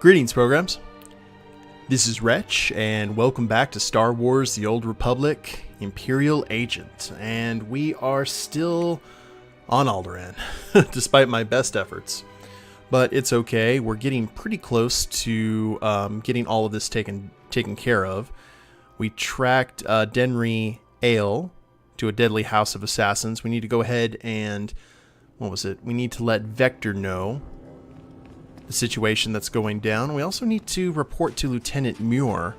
Greetings, programs. This is Wretch, and welcome back to Star Wars The Old Republic, Imperial Agent. And we are still on Alderaan, despite my best efforts. But it's okay, we're getting pretty close to getting all of this taken care of. We tracked Denry Ale to a deadly house of assassins. We need to go ahead and, we need to let Vektor know the situation that's going down. We also need to report to Lieutenant Muir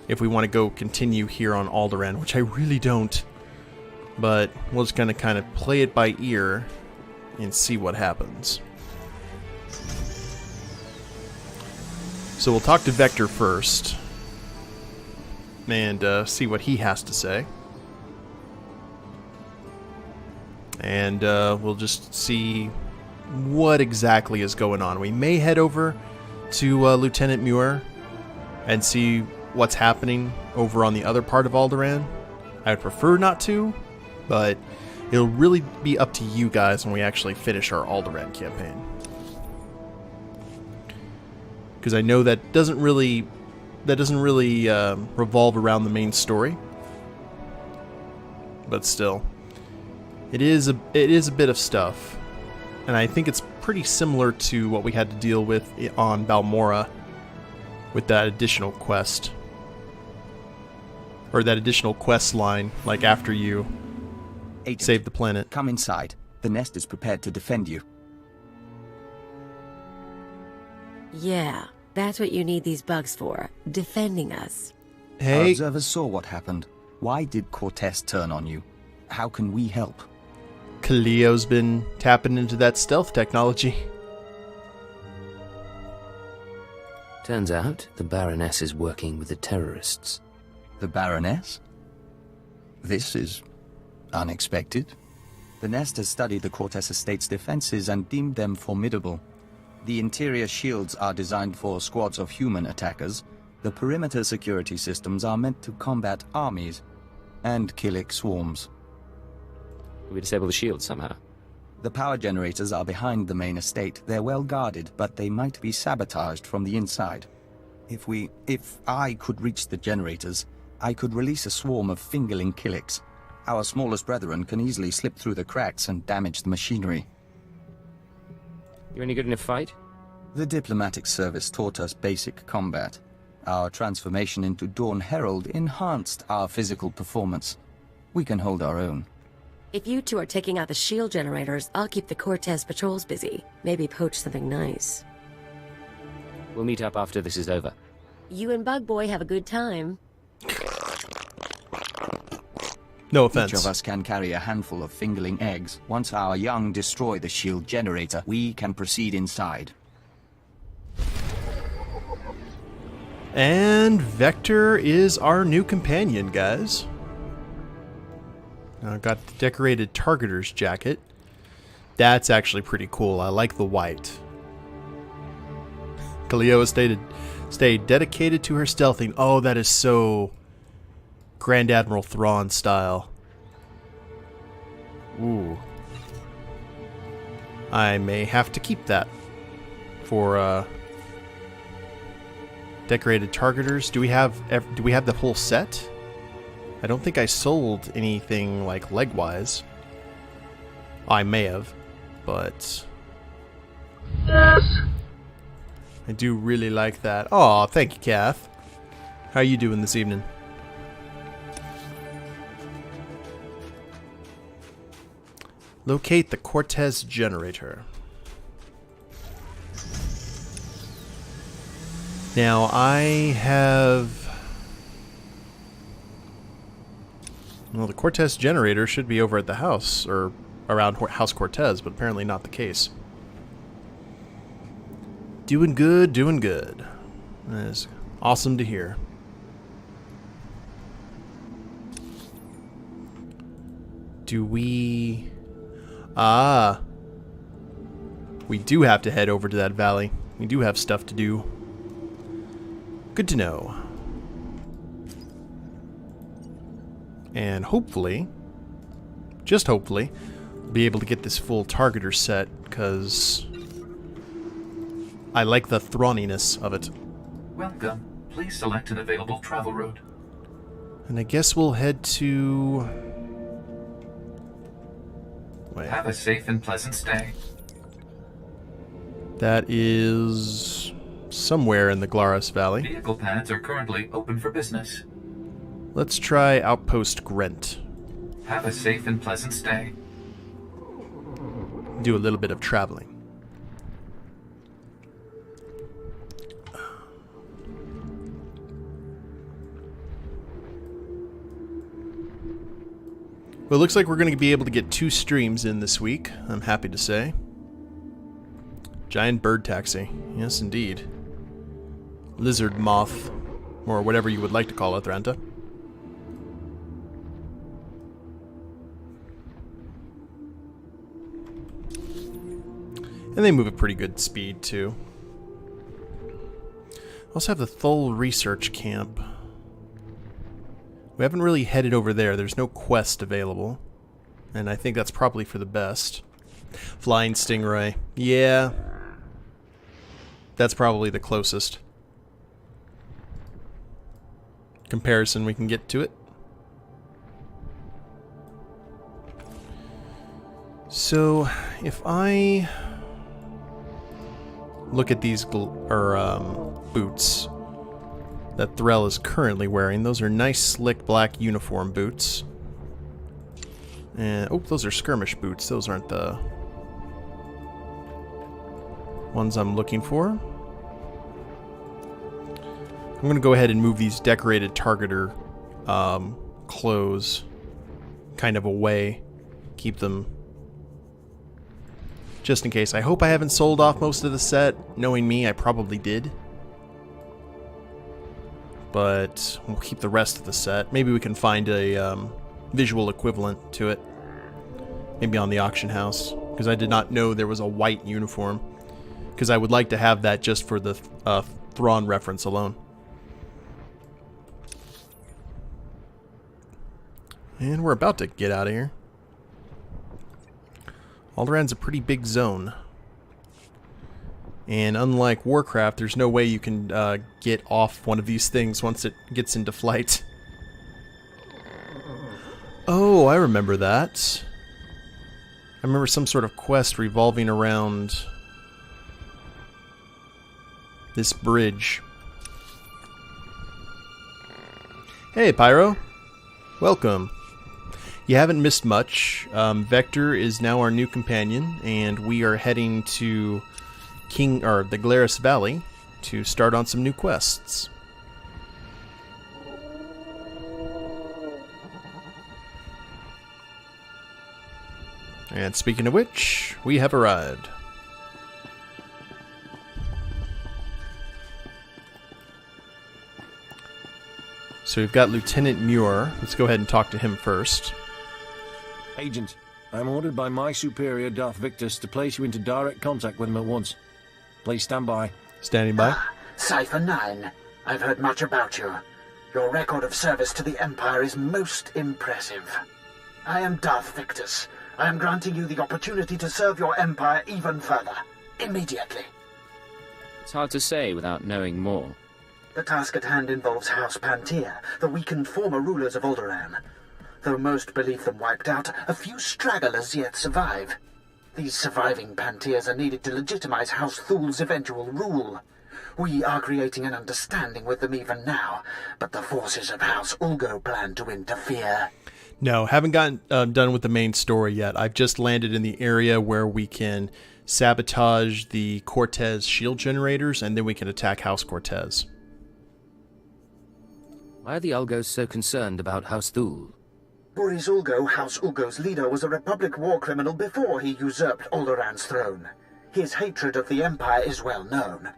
if we want to go continue here on Alderaan, which I really don't. But we'll just kind of play it by ear and see what happens. So we'll talk to Vektor first and see what he has to say. And we'll just see what exactly is going on. We may head over to Lieutenant Muir and see what's happening over on the other part of Alderaan. I would prefer not to, but it'll really be up to you guys when we actually finish our Alderaan campaign. Because I know that doesn't really revolve around the main story, but still, it is a bit of stuff. And I think it's pretty similar to what we had to deal with on Balmora with that additional quest. Or that additional quest line, like after you save the planet. Come inside. The nest is prepared to defend you. Yeah, that's what you need these bugs for. Defending us. Our Hey, observers saw what happened. Why did Cortez turn on you? How can we help? Kaleo's been tapping into that stealth technology. Turns out the Baroness is working with the terrorists. The Baroness? This is unexpected. The nest has studied the Cortez estate's defenses and deemed them formidable. The interior shields are designed for squads of human attackers. The perimeter security systems are meant to combat armies and Killik swarms. We disable the shields somehow. The power generators are behind the main estate. They're well guarded, but they might be sabotaged from the inside. If I could reach the generators, I could release a swarm of fingerling Killiks. Our smallest brethren can easily slip through the cracks and damage the machinery. You any good in a fight? The diplomatic service taught us basic combat. Our transformation into Dawn Herald enhanced our physical performance. We can hold our own. If you two are taking out the shield generators, I'll keep the Cortez patrols busy. Maybe poach something nice. We'll meet up after this is over. You and Bug Boy have a good time. No Each offense. of us can carry a handful of fingerling eggs. Once our young destroy the shield generator, we can proceed inside. And Vektor is our new companion, guys. Got the decorated targeter's jacket. That's actually pretty cool. I like the white. Kaleo has stayed dedicated to her stealthing. Oh, that is so Grand Admiral Thrawn style. Ooh. I may have to keep that for decorated targeters. Do we have the whole set? I don't think I sold anything like leg-wise. I may have, but yes, I do really like that. Oh, thank you, Kath. How are you doing this evening? Locate the Cortez generator. Now I have. Well, the Cortez generator should be over at the house, or around House Cortez, but apparently not the case. Doing good, doing good. That is awesome to hear. Do we... we do have to head over to that valley. We do have stuff to do. Good to know. And hopefully, just hopefully, we'll be able to get this full targeter set, because I like the thrawniness of it. Welcome. Please select an available travel route. And I guess we'll head to... Wait. Have a safe and pleasant stay. That is somewhere in the Glarus Valley. Vehicle pads are currently open for business. Let's try Outpost Grent. Have a safe and pleasant stay. Do a little bit of traveling. Well, it looks like we're going to be able to get 2 streams in this week, I'm happy to say. Giant bird taxi. Yes, indeed. Lizard moth, or whatever you would like to call it, Thranta. And they move at pretty good speed, too. Also have the Thole Research Camp. We haven't really headed over there. There's no quest available. And I think that's probably for the best. Flying Stingray. Yeah. That's probably the closest comparison we can get to it. So, if I look at these boots that Threll is currently wearing, those are nice, slick black uniform boots. And oh, those are skirmish boots. Those aren't the ones I'm looking for. I'm going to go ahead and move these decorated targeter clothes kind of away. Keep them just in case. I hope I haven't sold off most of the set. Knowing me, I probably did. But we'll keep the rest of the set. Maybe we can find a visual equivalent to it. Maybe on the auction house. Because I did not know there was a white uniform. Because I would like to have that just for the Thrawn reference alone. And we're about to get out of here. Alderaan's a pretty big zone. And unlike Warcraft, there's no way you can get off one of these things once it gets into flight. Oh, I remember that. I remember some sort of quest revolving around this bridge. Hey, Pyro. Welcome. You haven't missed much. Vektor is now our new companion, and we are heading to the Glarus Valley to start on some new quests. And speaking of which, we have arrived. So we've got Lieutenant Muir. Let's go ahead and talk to him first. Agent, I'm ordered by my superior, Darth Victus, to place you into direct contact with him at once. Please stand by. Standing by. Cypher 9, I've heard much about you. Your record of service to the Empire is most impressive. I am Darth Victus. I am granting you the opportunity to serve your Empire even further. Immediately. It's hard to say without knowing more. The task at hand involves House Panteer, the weakened former rulers of Alderaan. Though most believe them wiped out, a few stragglers yet survive. These surviving Panteers are needed to legitimize House Thul's eventual rule. We are creating an understanding with them even now, but the forces of House Ulgo plan to interfere. No, haven't gotten done with the main story yet. I've just landed in the area where we can sabotage the Cortez shield generators, and then we can attack House Cortez. Why are the Ulgos so concerned about House Thul? Boris Ulgo, House Ulgo's leader, was a Republic war criminal before he usurped Alderaan's throne. His hatred of the Empire is well known.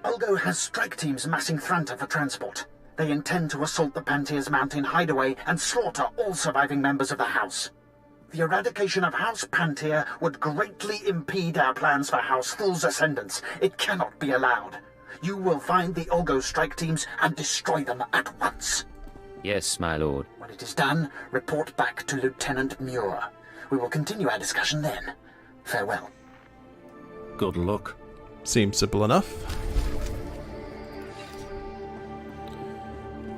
Ulgo has strike teams massing Thranta for transport. They intend to assault the Panteer's mountain hideaway and slaughter all surviving members of the House. The eradication of House Panteer would greatly impede our plans for House Thul's ascendance. It cannot be allowed. You will find the Ulgo strike teams and destroy them at once. Yes, my lord. When it is done, report back to Lieutenant Muir. We will continue our discussion then. Farewell. Good luck. Seems simple enough.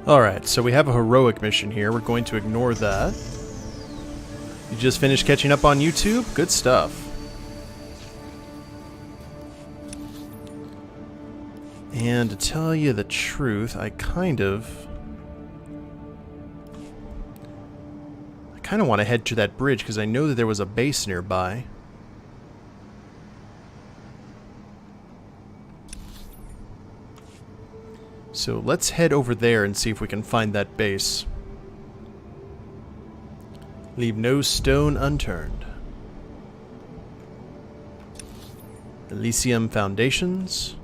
Alright, so we have a heroic mission here. We're going to ignore that. You just finished catching up on YouTube? Good stuff. And to tell you the truth, I kind of want to head to that bridge because I know that there was a base nearby. So let's head over there and see if we can find that base. Leave no stone unturned. Elysium Foundations.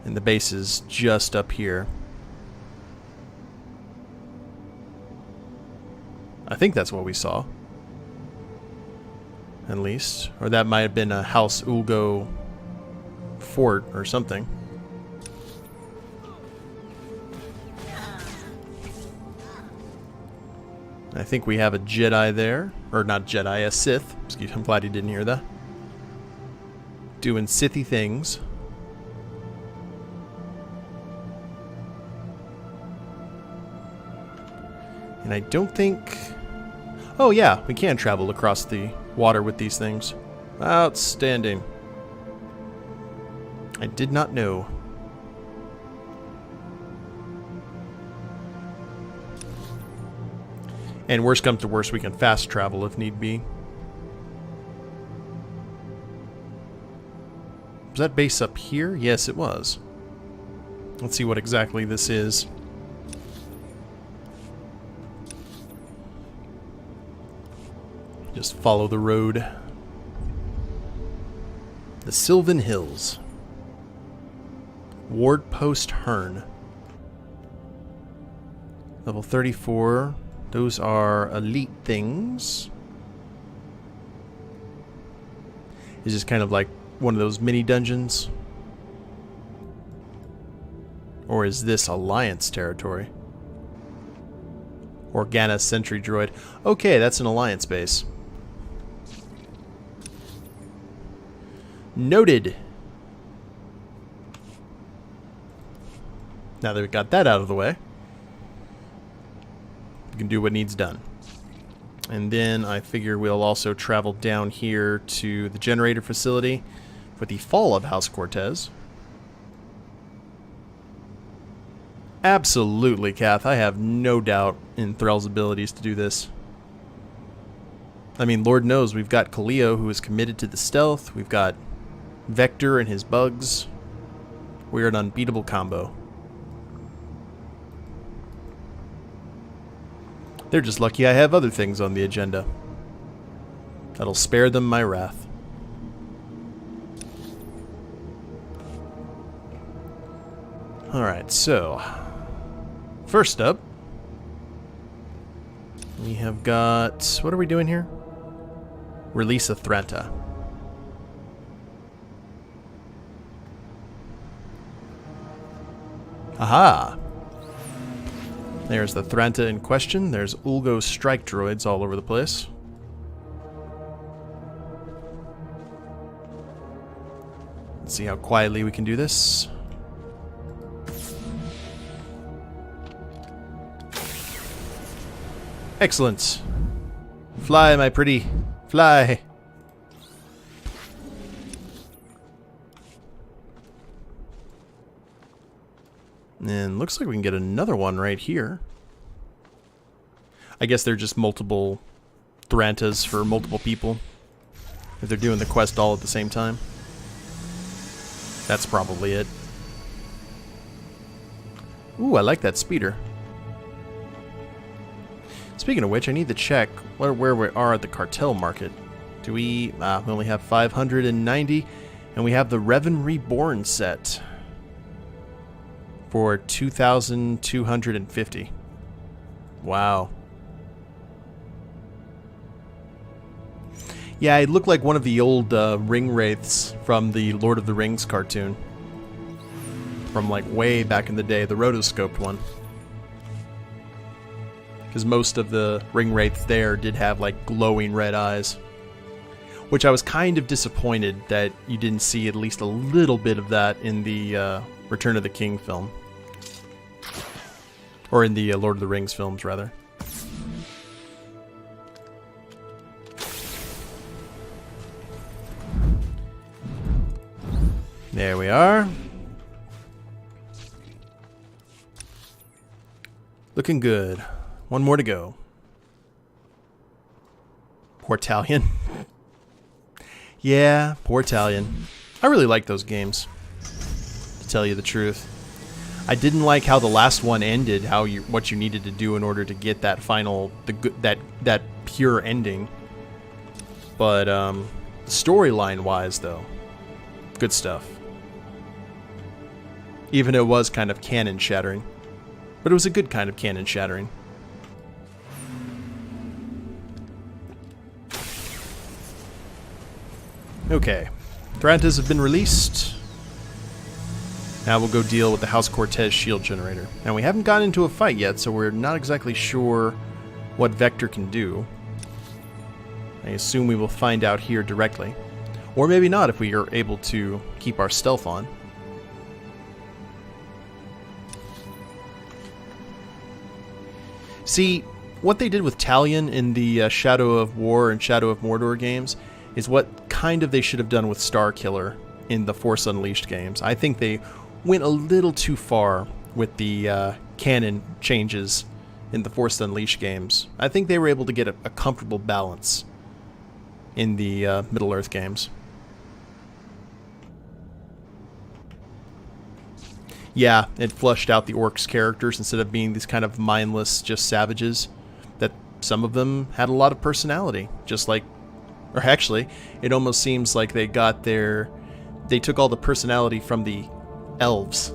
And the base is just up here. I think that's what we saw. At least. Or that might have been a House Ulgo fort or something. I think we have a Jedi there. Or not Jedi, a Sith. Excuse me, I'm glad you didn't hear that. Doing Sithy things. And I don't think... Oh yeah, we can travel across the water with these things. Outstanding. I did not know. And worst comes to worst, we can fast travel if need be. Was that base up here? Yes, it was. Let's see what exactly this is. Just follow the road. The Sylvan Hills. Ward Post Hearn. Level 34. Those are elite things. Is this kind of like one of those mini dungeons? Or is this Alliance territory? Organa Sentry Droid. Okay, that's an Alliance base. Noted. Now that we got that out of the way, we can do what needs done. And then I figure we'll also travel down here to the generator facility for the fall of House Cortez. Absolutely, Kath. I have no doubt in Threll's abilities to do this. I mean, Lord knows we've got Kaleo, who is committed to the stealth. We've got Vektor and his bugs. We're an unbeatable combo. They're just lucky I have other things on the agenda. That'll spare them my wrath. Alright, so first up, we have got... What are we doing here? Release a Threnta. Aha! There's the Threnta in question. There's Ulgo strike droids all over the place. Let's see how quietly we can do this. Excellent. Fly, my pretty. Fly. And looks like we can get another one right here. I guess they're just multiple Thrantas for multiple people. If they're doing the quest all at the same time. That's probably it. Ooh, I like that speeder. Speaking of which, I need to check where we are at the cartel market. Do we... we only have 590. And we have the Revan Reborn set. For 2,250. Wow. Yeah, it looked like one of the old ring wraiths from the Lord of the Rings cartoon. From like way back in the day, the rotoscoped one. Because most of the ring wraiths there did have like glowing red eyes. Which I was kind of disappointed that you didn't see at least a little bit of that in the Return of the King film. Or in the Lord of the Rings films, rather. There we are. Looking good. One more to go. Poor Talion. Yeah, poor Talion. I really like those games, to tell you the truth. I didn't like how the last one ended, what you needed to do in order to get that final, that pure ending. But storyline-wise, though, good stuff. Even though it was kind of canon-shattering. But it was a good kind of canon-shattering. Okay. Thrantas have been released. Now we'll go deal with the House Cortez shield generator. And we haven't gotten into a fight yet, so we're not exactly sure what Vektor can do. I assume we will find out here directly. Or maybe not if we are able to keep our stealth on. See, what they did with Talion in the Shadow of War and Shadow of Mordor games is what kind of they should have done with Starkiller in the Force Unleashed games. I think they went a little too far with the canon changes in the Force Unleashed games. I think they were able to get a comfortable balance in the Middle-earth games. Yeah, it flushed out the orcs' characters instead of being these kind of mindless, just savages. That some of them had a lot of personality, just like... Or actually, it almost seems like they took all the personality from the elves.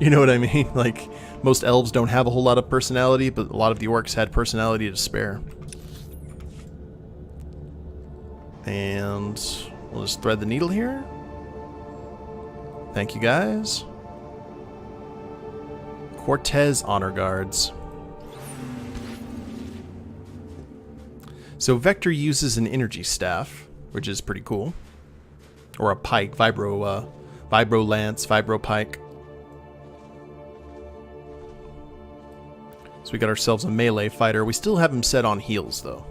You know what I mean? Like, most elves don't have a whole lot of personality, but a lot of the orcs had personality to spare. And we'll just thread the needle here. Thank you, guys. Cortez Honor Guards. So Vektor uses an energy staff, which is pretty cool. Or a pike, vibro lance, vibro pike. So we got ourselves a melee fighter. We still have him set on heals, though.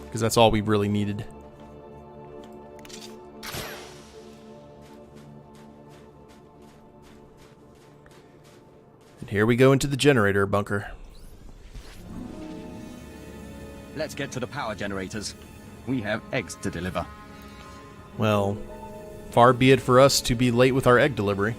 Because that's all we really needed. And here we go into the generator bunker. Let's get to the power generators. We have eggs to deliver. Well, far be it for us to be late with our egg delivery.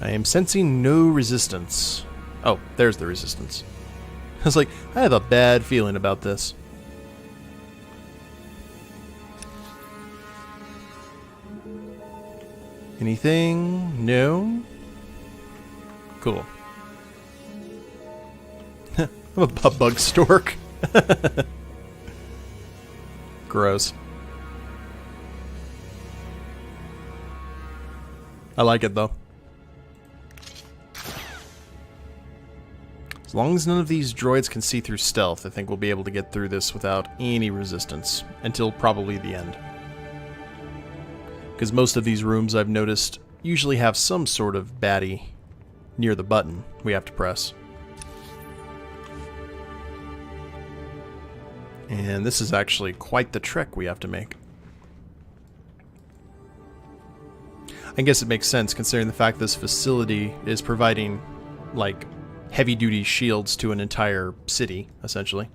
I am sensing no resistance. Oh, there's the resistance. I was like, I have a bad feeling about this. Anything? No? Cool. I'm a bug stork. Gross. I like it, though. As long as none of these droids can see through stealth, I think we'll be able to get through this without any resistance, until probably the end. Because most of these rooms, I've noticed, usually have some sort of baddie near the button we have to press. And this is actually quite the trek we have to make. I guess it makes sense considering the fact this facility is providing, like, heavy-duty shields to an entire city, essentially.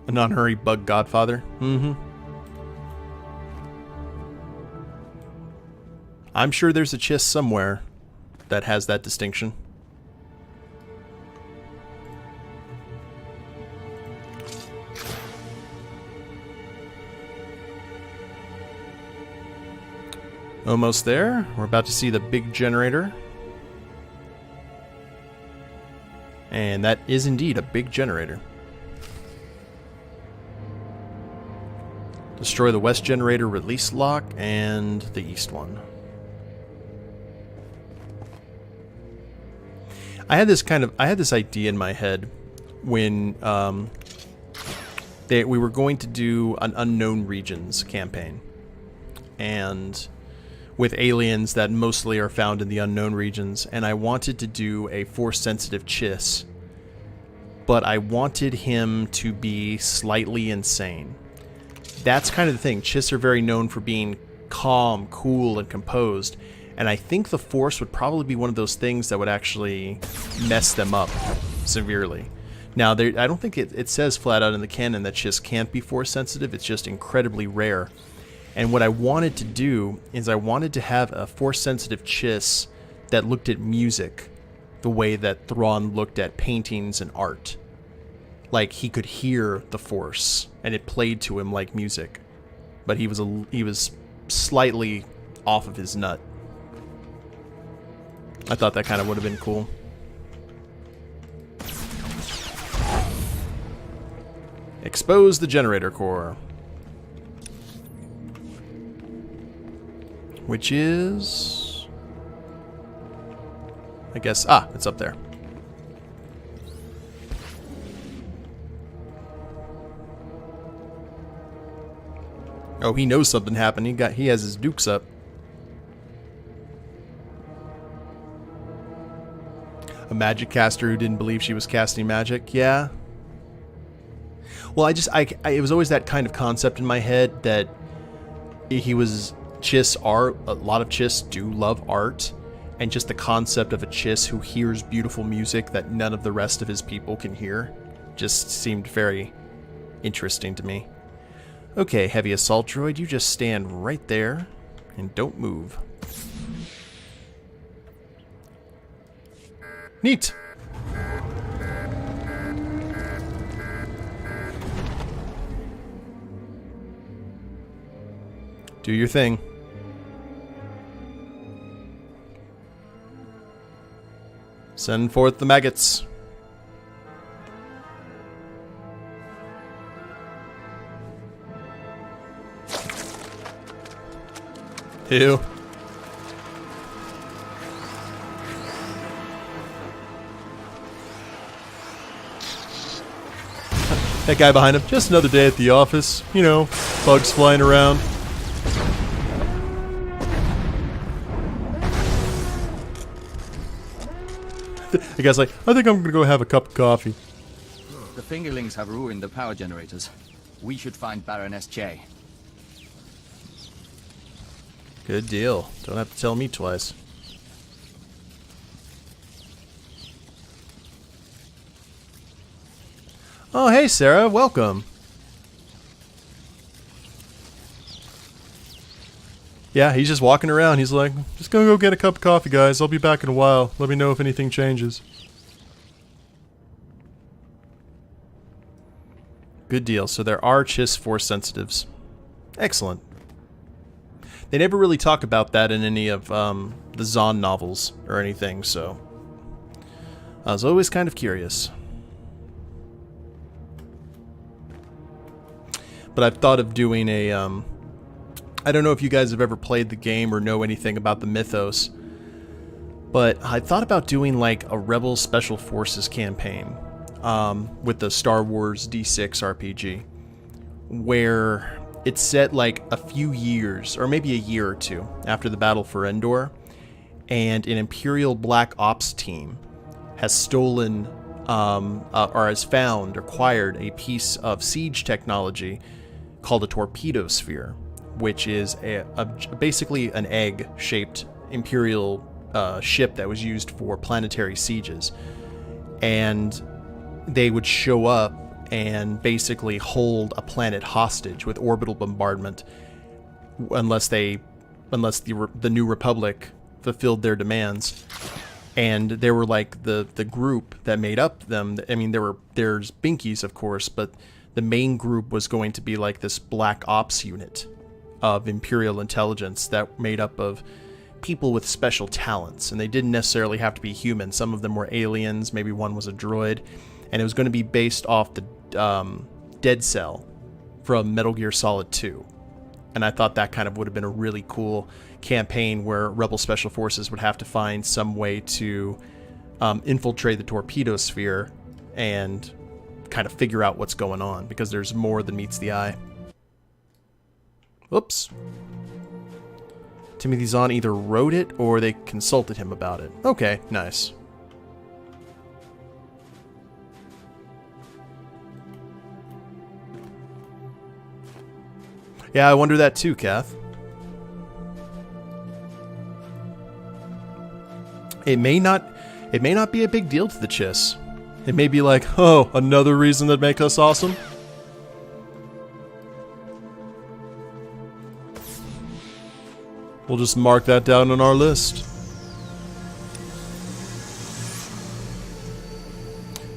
A non-hurry bug godfather. Mm-hmm. I'm sure there's a Chiss somewhere that has that distinction. Almost there. We're about to see the big generator. And that is indeed a big generator. Destroy the west generator release lock and the east one. I had this idea in my head when we were going to do an Unknown Regions campaign, and with aliens that mostly are found in the Unknown Regions, and I wanted to do a Force-sensitive Chiss, but I wanted him to be slightly insane. That's kind of the thing. Chiss are very known for being calm, cool, and composed, and I think the Force would probably be one of those things that would actually mess them up severely. Now, I don't think it says flat out in the canon that Chiss can't be Force-sensitive. It's just incredibly rare. And what I wanted to do is I wanted to have a Force-sensitive Chiss that looked at music the way that Thrawn looked at paintings and art. Like, he could hear the Force, and it played to him like music. But he was slightly off of his nut. I thought that kind of would have been cool. Expose the generator core. Which is... I guess... it's up there. Oh, he knows something happened. He has his dukes up. A magic caster who didn't believe she was casting magic. Yeah. Well, it was always that kind of concept in my head that he was... a lot of Chiss do love art, and just the concept of a Chiss who hears beautiful music that none of the rest of his people can hear just seemed very interesting to me. Okay, heavy assault droid, you just stand right there and don't move. Neat. Do your thing. Send forth the maggots. Ew. That guy behind him, just another day at the office. You know, bugs flying around. The guy's like, I think I'm gonna go have a cup of coffee. The fingerlings have ruined the power generators. We should find Baroness Che. Good deal. Don't have to tell me twice. Oh, hey, Sarah. Welcome. Yeah, he's just walking around. He's like, just gonna go get a cup of coffee, guys. I'll be back in a while. Let me know if anything changes. Good deal. So there are Chiss Force sensitives. Excellent. They never really talk about that in any of the Zahn novels or anything, so I was always kind of curious. But I've thought of doing a... I don't know if you guys have ever played the game or know anything about the mythos, but I thought about doing like a Rebel Special Forces campaign with the Star Wars D6 RPG, where it's set like a few years, or maybe a year or two, after the battle for Endor, and an Imperial Black Ops team has stolen, or has found, acquired a piece of siege technology called a torpedo sphere, which is basically an egg-shaped Imperial ship that was used for planetary sieges. And they would show up and basically hold a planet hostage with orbital bombardment unless the New Republic fulfilled their demands. And there were like the group that made up them. I mean, there's Binkies, of course, but the main group was going to be like this Black Ops unit of Imperial intelligence that made up of people with special talents, and they didn't necessarily have to be human. Some of them were aliens, maybe one was a droid, and it was going to be based off the Dead Cell from Metal Gear Solid 2. And I thought that kind of would have been a really cool campaign where Rebel Special Forces would have to find some way to infiltrate the torpedo sphere and kind of figure out what's going on, because there's more than meets the eye. Oops. Timothy Zahn either wrote it or they consulted him about it. Okay, nice. Yeah, I wonder that too, Kath. It may not be a big deal to the Chiss. It may be like, oh, another reason that makes us awesome. We'll just mark that down on our list.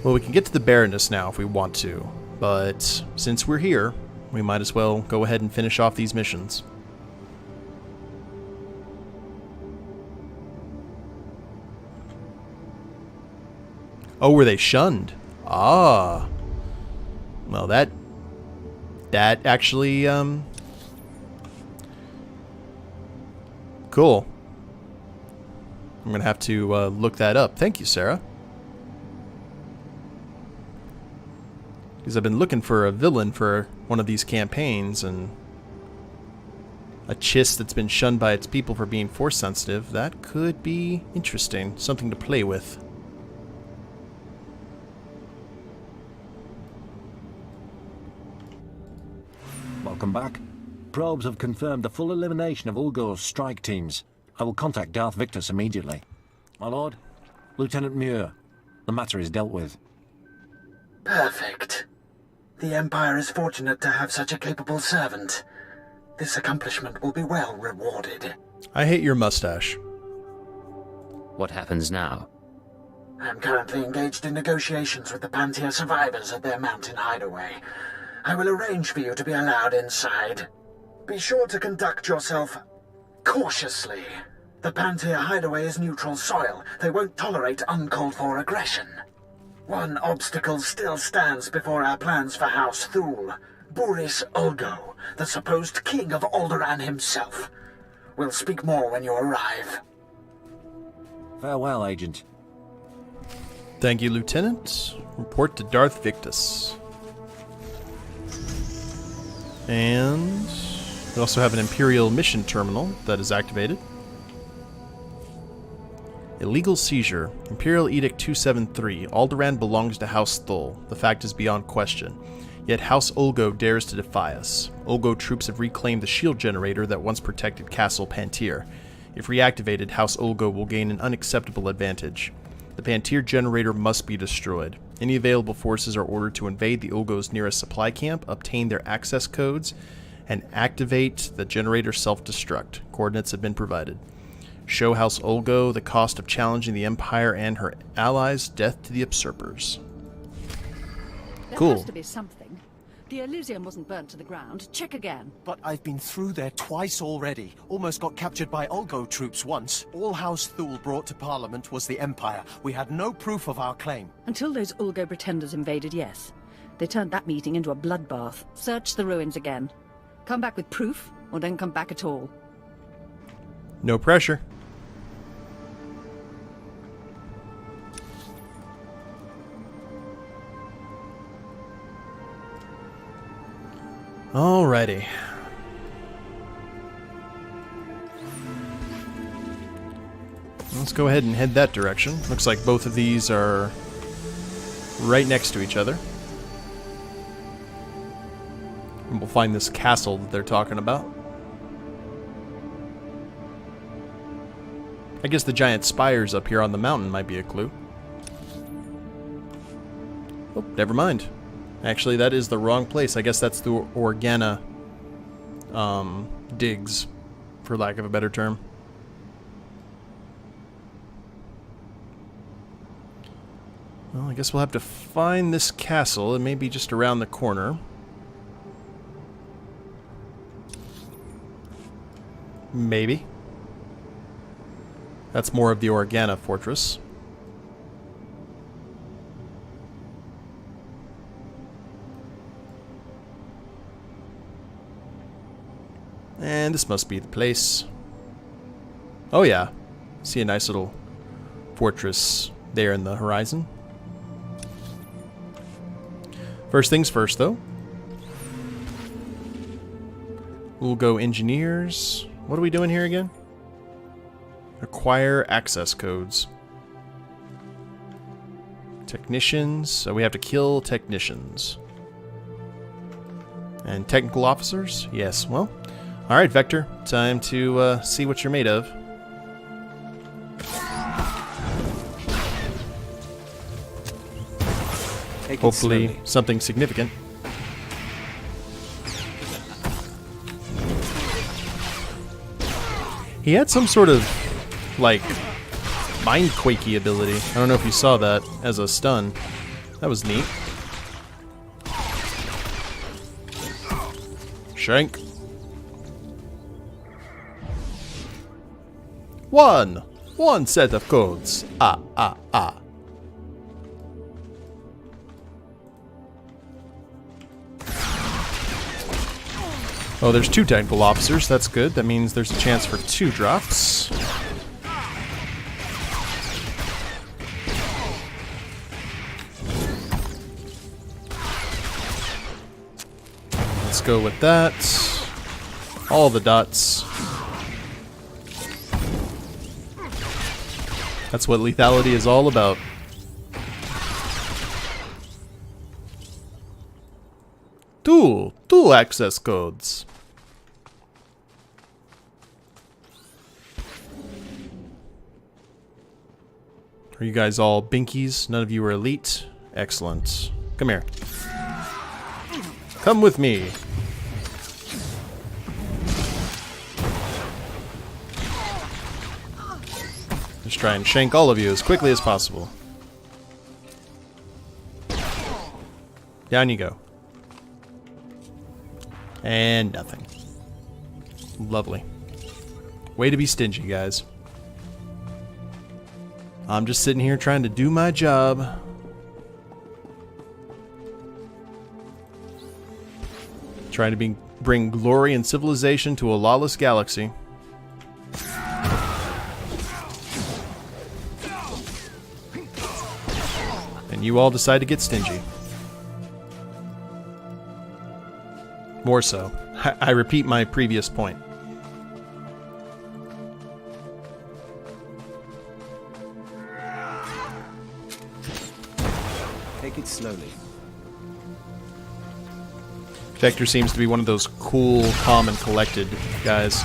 Well, we can get to the Baroness now if we want to, but since we're here, we might as well go ahead and finish off these missions. Oh, were they shunned? Ah. Well, that actually, cool. I'm going to have to look that up. Thank you, Sarah. Because I've been looking for a villain for one of these campaigns, and a Chiss that's been shunned by its people for being force sensitive, that could be interesting. Something to play with. Welcome back. Probes have confirmed the full elimination of Ulgo's strike teams. I will contact Darth Victus immediately. My lord, Lieutenant Muir, the matter is dealt with. Perfect. The Empire is fortunate to have such a capable servant. This accomplishment will be well rewarded. I hate your mustache. What happens now? I'm currently engaged in negotiations with the Panteer survivors at their mountain hideaway. I will arrange for you to be allowed inside. Be sure to conduct yourself cautiously. The Panteer hideaway is neutral soil. They won't tolerate uncalled-for aggression. One obstacle still stands before our plans for House Thule. Boris Ulgo, the supposed king of Alderaan himself. We'll speak more when you arrive. Farewell, Agent. Thank you, Lieutenant. Report to Darth Victus. And we also have an Imperial mission terminal that is activated. Illegal seizure. Imperial Edict 273. Alderaan belongs to House Thule. The fact is beyond question. Yet House Ulgo dares to defy us. Ulgo troops have reclaimed the shield generator that once protected Castle Panteer. If reactivated, House Ulgo will gain an unacceptable advantage. The Panteer generator must be destroyed. Any available forces are ordered to invade the Ulgo's nearest supply camp, obtain their access codes, and activate the generator self-destruct. Coordinates have been provided. Show House Ulgo the cost of challenging the Empire and her allies. Death to the usurpers. Cool. There has to be something. The Elysium wasn't burnt to the ground. Check again. But I've been through there twice already. Almost got captured by Ulgo troops once. All House Thule brought to Parliament was the Empire. We had no proof of our claim. Until those Ulgo pretenders invaded, yes. They turned that meeting into a bloodbath. Search the ruins again. Come back with proof, or don't come back at all. No pressure. Alrighty. Let's go ahead and head that direction. Looks like both of these are right next to each other. And we'll find this castle that they're talking about. I guess the giant spires up here on the mountain might be a clue. Oh, never mind. Actually, that is the wrong place. I guess that's the Organa digs, for lack of a better term. Well, I guess we'll have to find this castle. It may be just around the corner. Maybe. That's more of the Organa fortress. And this must be the place. Oh yeah. See a nice little fortress there in the horizon. First things first, though. Ulgo engineers. What are we doing here again? Acquire access codes. Technicians. So we have to kill technicians. And technical officers? Yes, well. Alright, Vektor. Time to see what you're made of. Hopefully something significant. He had some sort of, like, mind-quakey ability. I don't know if you saw that as a stun. That was neat. Shank. One set of codes. Ah. Oh, there's 2 technical officers. That's good. That means there's a chance for 2 drops. Let's go with that. All the dots. That's what lethality is all about. Two access codes. Are you guys all binkies? None of you are elite? Excellent. Come here. Come with me. Just try and shank all of you as quickly as possible. Down you go. And nothing. Lovely. Way to be stingy, guys. I'm just sitting here trying to do my job. Trying to bring glory and civilization to a lawless galaxy. And you all decide to get stingy. More so. I repeat my previous point. Take it slowly. Vektor seems to be one of those cool, calm, and collected guys.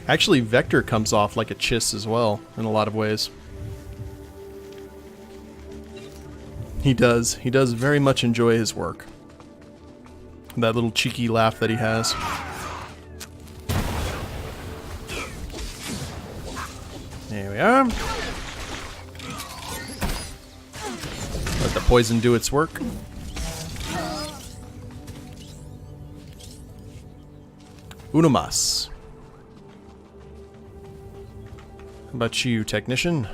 Actually, Vektor comes off like a chiss as well, in a lot of ways. He does. He does very much enjoy his work. That little cheeky laugh that he has. There we are. Let the poison do its work. Uno mas. How about you, technician?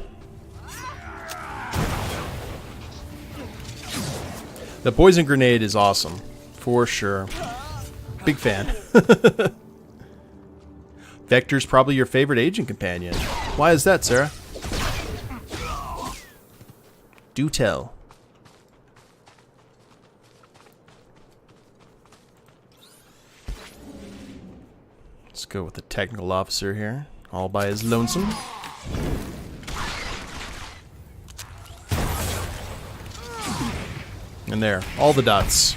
The poison grenade is awesome, for sure. Big fan. Vektor's probably your favorite agent companion. Why is that, Sarah? Do tell. Let's go with the technical officer here, all by his lonesome. And there, all the dots.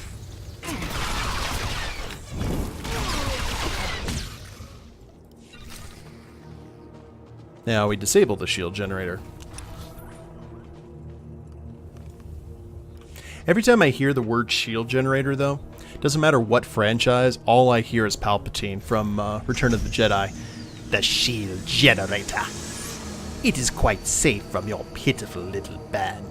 Now we disable the shield generator. Every time I hear the word shield generator, though, doesn't matter what franchise, all I hear is Palpatine from Return of the Jedi. The shield generator. It is quite safe from your pitiful little band.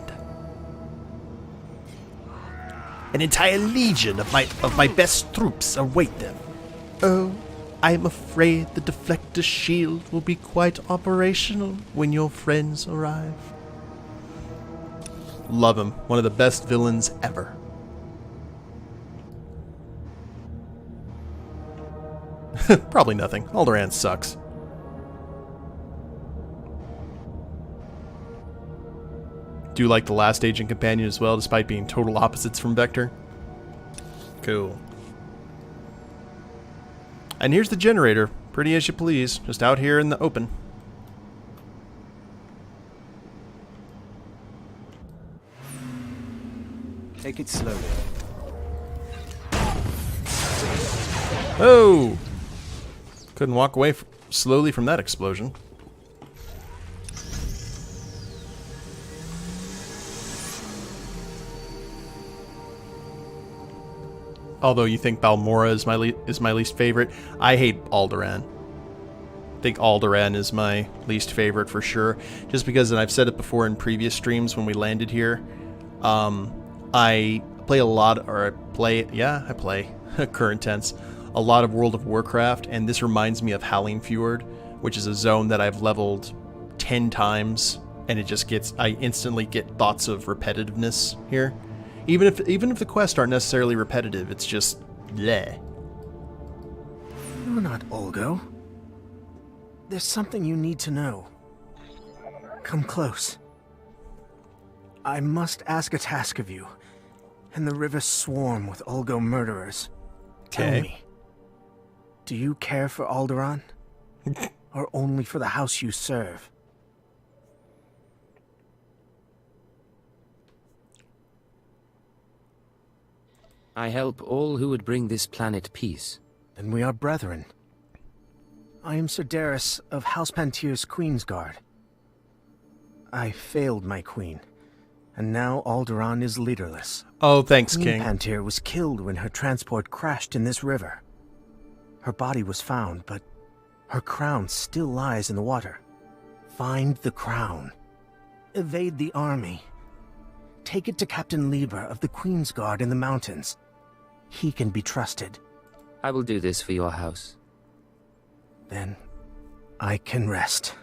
An entire legion of my best troops await them. Oh, I am afraid the deflector shield will be quite operational when your friends arrive. Love him. One of the best villains ever. Probably nothing. Alderaan sucks. do like the last agent companion as well, despite being total opposites from Vektor. Cool. And here's the generator. Pretty as you please. Just out here in the open. Take it slowly. Oh! Couldn't walk away slowly from that explosion. Although you think Balmora is my least favorite, I hate Alderaan. I think Alderaan is my least favorite for sure. Just because, and I've said it before in previous streams when we landed here, I play a lot, or I play, current tense, a lot of World of Warcraft, and this reminds me of Howling Fjord, which is a zone that I've leveled 10 times, and it just I instantly get thoughts of repetitiveness here. Even if the quests aren't necessarily repetitive, it's just bleh. You're not Ulgo. There's something you need to know. Come close. I must ask a task of you, and the rivers swarm with Ulgo murderers. Tell me, do you care for Alderaan? Or only for the house you serve? I help all who would bring this planet peace. Then we are brethren. I am Sir Darius of House Panteer's Queen's Guard. I failed my queen, and now Alderaan is leaderless. Oh, thanks, Queen King. Panteer was killed when her transport crashed in this river. Her body was found, but her crown still lies in the water. Find the crown. Evade the army. Take it to Captain Lieber of the Queen's Guard in the mountains. He can be trusted. I will do this for your house. Then I can rest.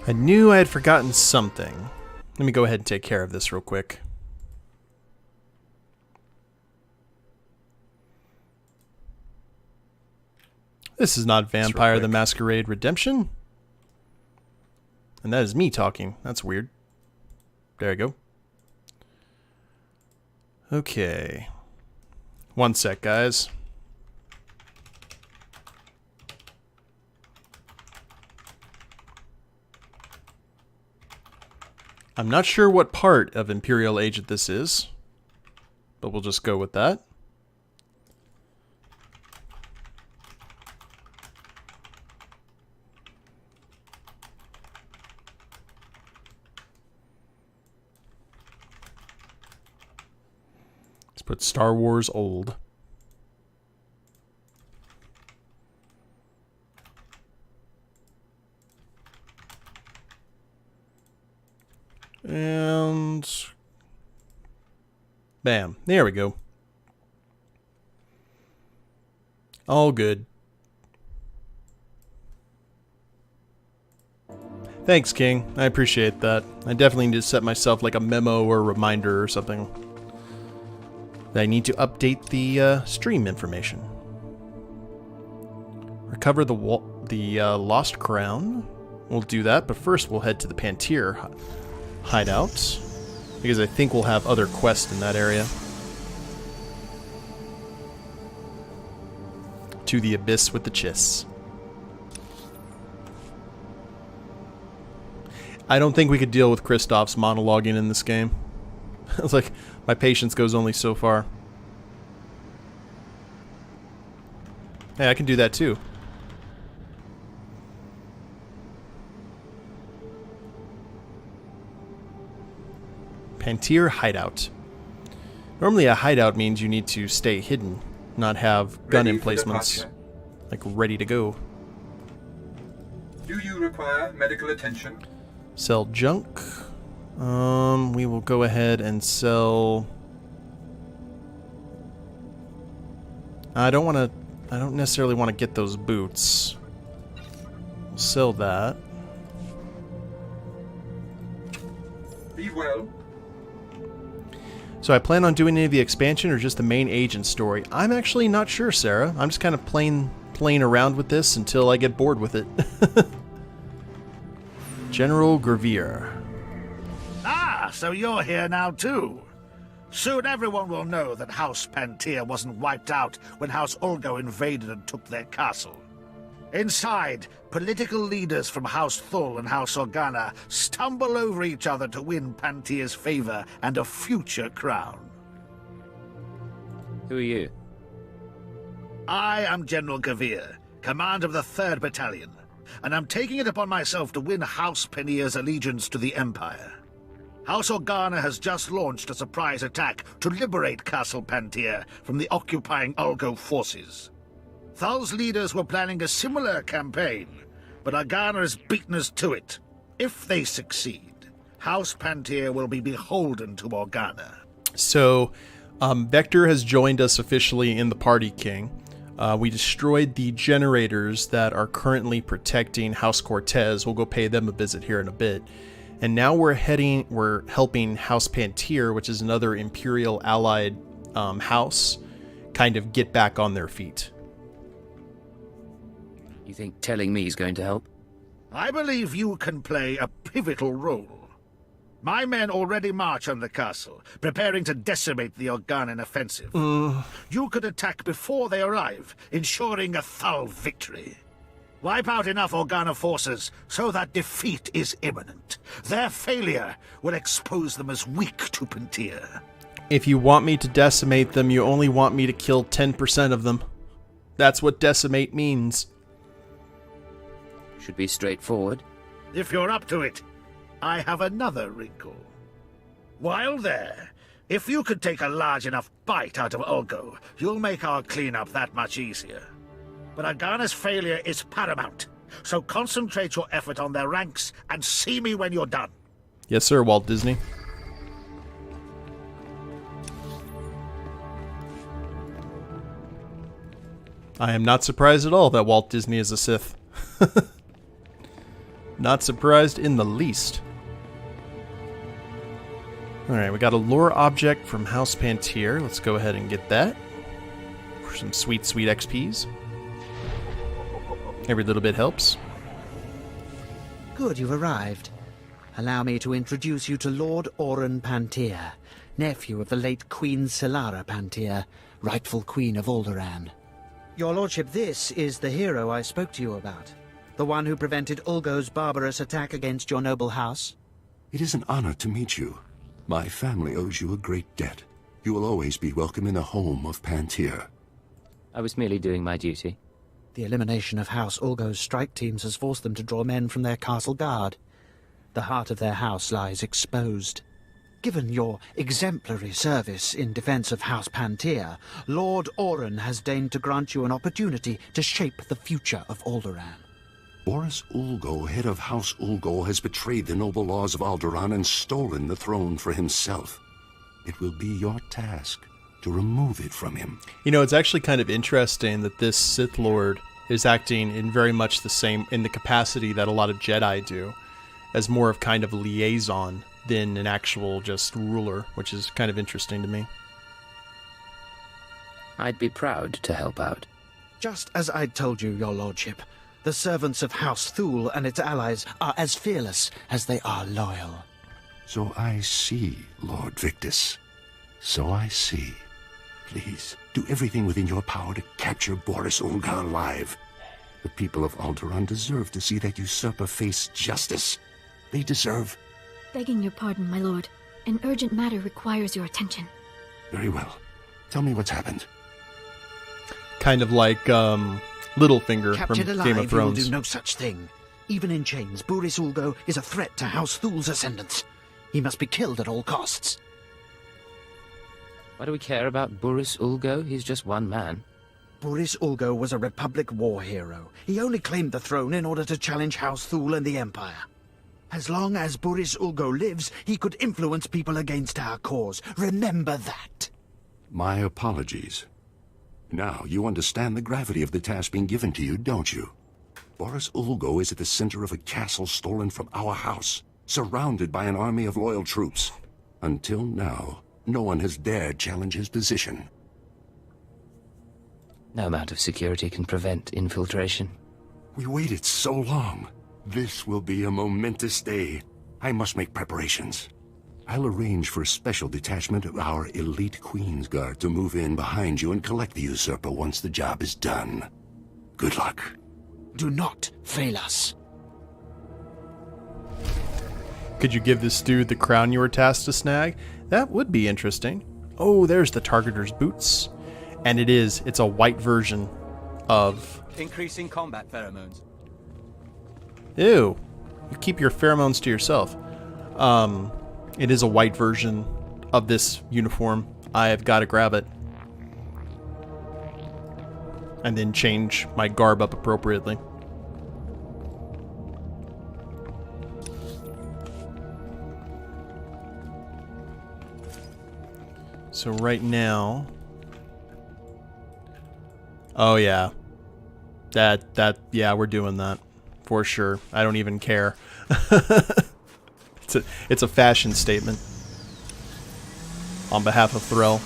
I knew I had forgotten something. Let me go ahead and take care of this real quick. This is not Vampire the Masquerade Redemption. And that is me talking. That's weird. There we go. Okay. One sec, guys. I'm not sure what part of Imperial Agent this is, but we'll just go with that. Let's put Star Wars Old. And bam, there we go. All good. Thanks, King. I appreciate that. I definitely need to set myself like a memo or reminder or something. That I need to update the stream information. Recover the lost crown. We'll do that, but first we'll head to the Panteer hideout, because I think we'll have other quests in that area. To the abyss with the chiss. I don't think we could deal with Kristoff's monologuing in this game. It's like, my patience goes only so far. Hey, I can do that too. Panteer hideout. Normally a hideout means you need to stay hidden, not have gun emplacements like ready to go. Do you require medical attention? Sell junk. We will go ahead and sell. I don't necessarily want to get those boots. We'll sell that. Be well. So I plan on doing any of the expansion or just the main agent story. I'm actually not sure, Sarah. I'm just kind of playing around with this until I get bored with it. General Gravier. Ah, so you're here now too. Soon everyone will know that House Panteer wasn't wiped out when House Ulgo invaded and took their castle. Inside, political leaders from House Threll and House Organa stumble over each other to win Panteer's favor and a future crown. Who are you? I am General Gravier, command of the 3rd Battalion, and I'm taking it upon myself to win House Panteer's allegiance to the Empire. House Organa has just launched a surprise attack to liberate Castle Panteer from the occupying Ulgo forces. Threll's leaders were planning a similar campaign, but Organa has beaten us to it. If they succeed, House Panteer will be beholden to Organa. So, Vektor has joined us officially in the party, King. We destroyed the generators that are currently protecting House Cortez. We'll go pay them a visit here in a bit. And now we're helping House Panteer, which is another Imperial allied house, kind of get back on their feet. You think telling me is going to help? I believe you can play a pivotal role. My men already march on the castle, preparing to decimate the Organan offensive. You could attack before they arrive, ensuring a Threll victory. Wipe out enough Organa forces so that defeat is imminent. Their failure will expose them as weak to Panteer. If you want me to decimate them, you only want me to kill 10% of them. That's what decimate means. Should be straightforward. If you're up to it, I have another wrinkle. While there, if you could take a large enough bite out of Ulgo, you'll make our cleanup that much easier. But Organa's failure is paramount, so concentrate your effort on their ranks and see me when you're done. Yes, sir, Walt Disney. I am not surprised at all that Walt Disney is a Sith. Not surprised in the least. Alright, we got a lore object from House Panteer. Let's go ahead and get that. For some sweet, sweet XPs. Every little bit helps. Good, you've arrived. Allow me to introduce you to Lord Organa Panteer, nephew of the late Queen Solara Panteer, rightful Queen of Alderaan. Your Lordship, this is the hero I spoke to you about. The one who prevented Ulgo's barbarous attack against your noble house. It is an honor to meet you. My family owes you a great debt. You will always be welcome in the home of Panteer. I was merely doing my duty. The elimination of House Ulgo's strike teams has forced them to draw men from their castle guard. The heart of their house lies exposed. Given your exemplary service in defense of House Panteer, Lord Organa has deigned to grant you an opportunity to shape the future of Alderaan. Boris Ulgo, head of House Ulgo, has betrayed the noble laws of Alderaan and stolen the throne for himself. It will be your task to remove it from him. You know, it's actually kind of interesting that this Sith Lord is acting in very much the same, in the capacity that a lot of Jedi do, as more of kind of a liaison than an actual just ruler, which is kind of interesting to me. I'd be proud to help out. Just as I told you, Your Lordship, the servants of House Threll and its allies are as fearless as they are loyal. So I see, Lord Victus. So I see. Please, do everything within your power to capture Boris Ulgo alive. The people of Alderaan deserve to see that usurper face justice. They deserve... Begging your pardon, my lord. An urgent matter requires your attention. Very well. Tell me what's happened. Kind of like, Littlefinger Captured from alive, Game of Thrones. You will do no such thing. Even in chains, Boris Ulgo is a threat to House Threll's ascendants. He must be killed at all costs. Why do we care about Boris Ulgo? He's just one man. Boris Ulgo was a Republic war hero. He only claimed the throne in order to challenge House Threll and the Empire. As long as Boris Ulgo lives, he could influence people against our cause. Remember that. My apologies. Now, you understand the gravity of the task being given to you, don't you? Boris Ulgo is at the center of a castle stolen from our house, surrounded by an army of loyal troops. Until now, no one has dared challenge his position. No amount of security can prevent infiltration. We waited so long. This will be a momentous day. I must make preparations. I'll arrange for a special detachment of our elite Queen's Guard to move in behind you and collect the usurper once the job is done. Good luck. Do not fail us. Could you give this dude the crown you were tasked to snag? That would be interesting. Oh, there's the targeter's boots. And it's a white version of... Increasing combat pheromones. Ew. You keep your pheromones to yourself. It is a white version of this uniform. I have got to grab it. And then change my garb up appropriately. So right now... Oh yeah. Yeah, we're doing that. For sure. I don't even care. It's a fashion statement. On behalf of Threll.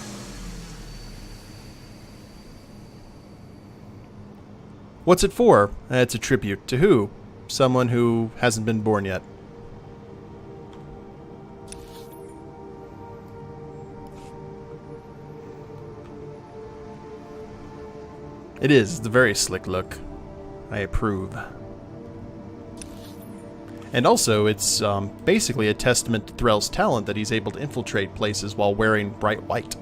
What's it for? It's a tribute to who? Someone who hasn't been born yet. It is. It's a very slick look. I approve. And also, it's basically a testament to Threll's talent that he's able to infiltrate places while wearing bright white.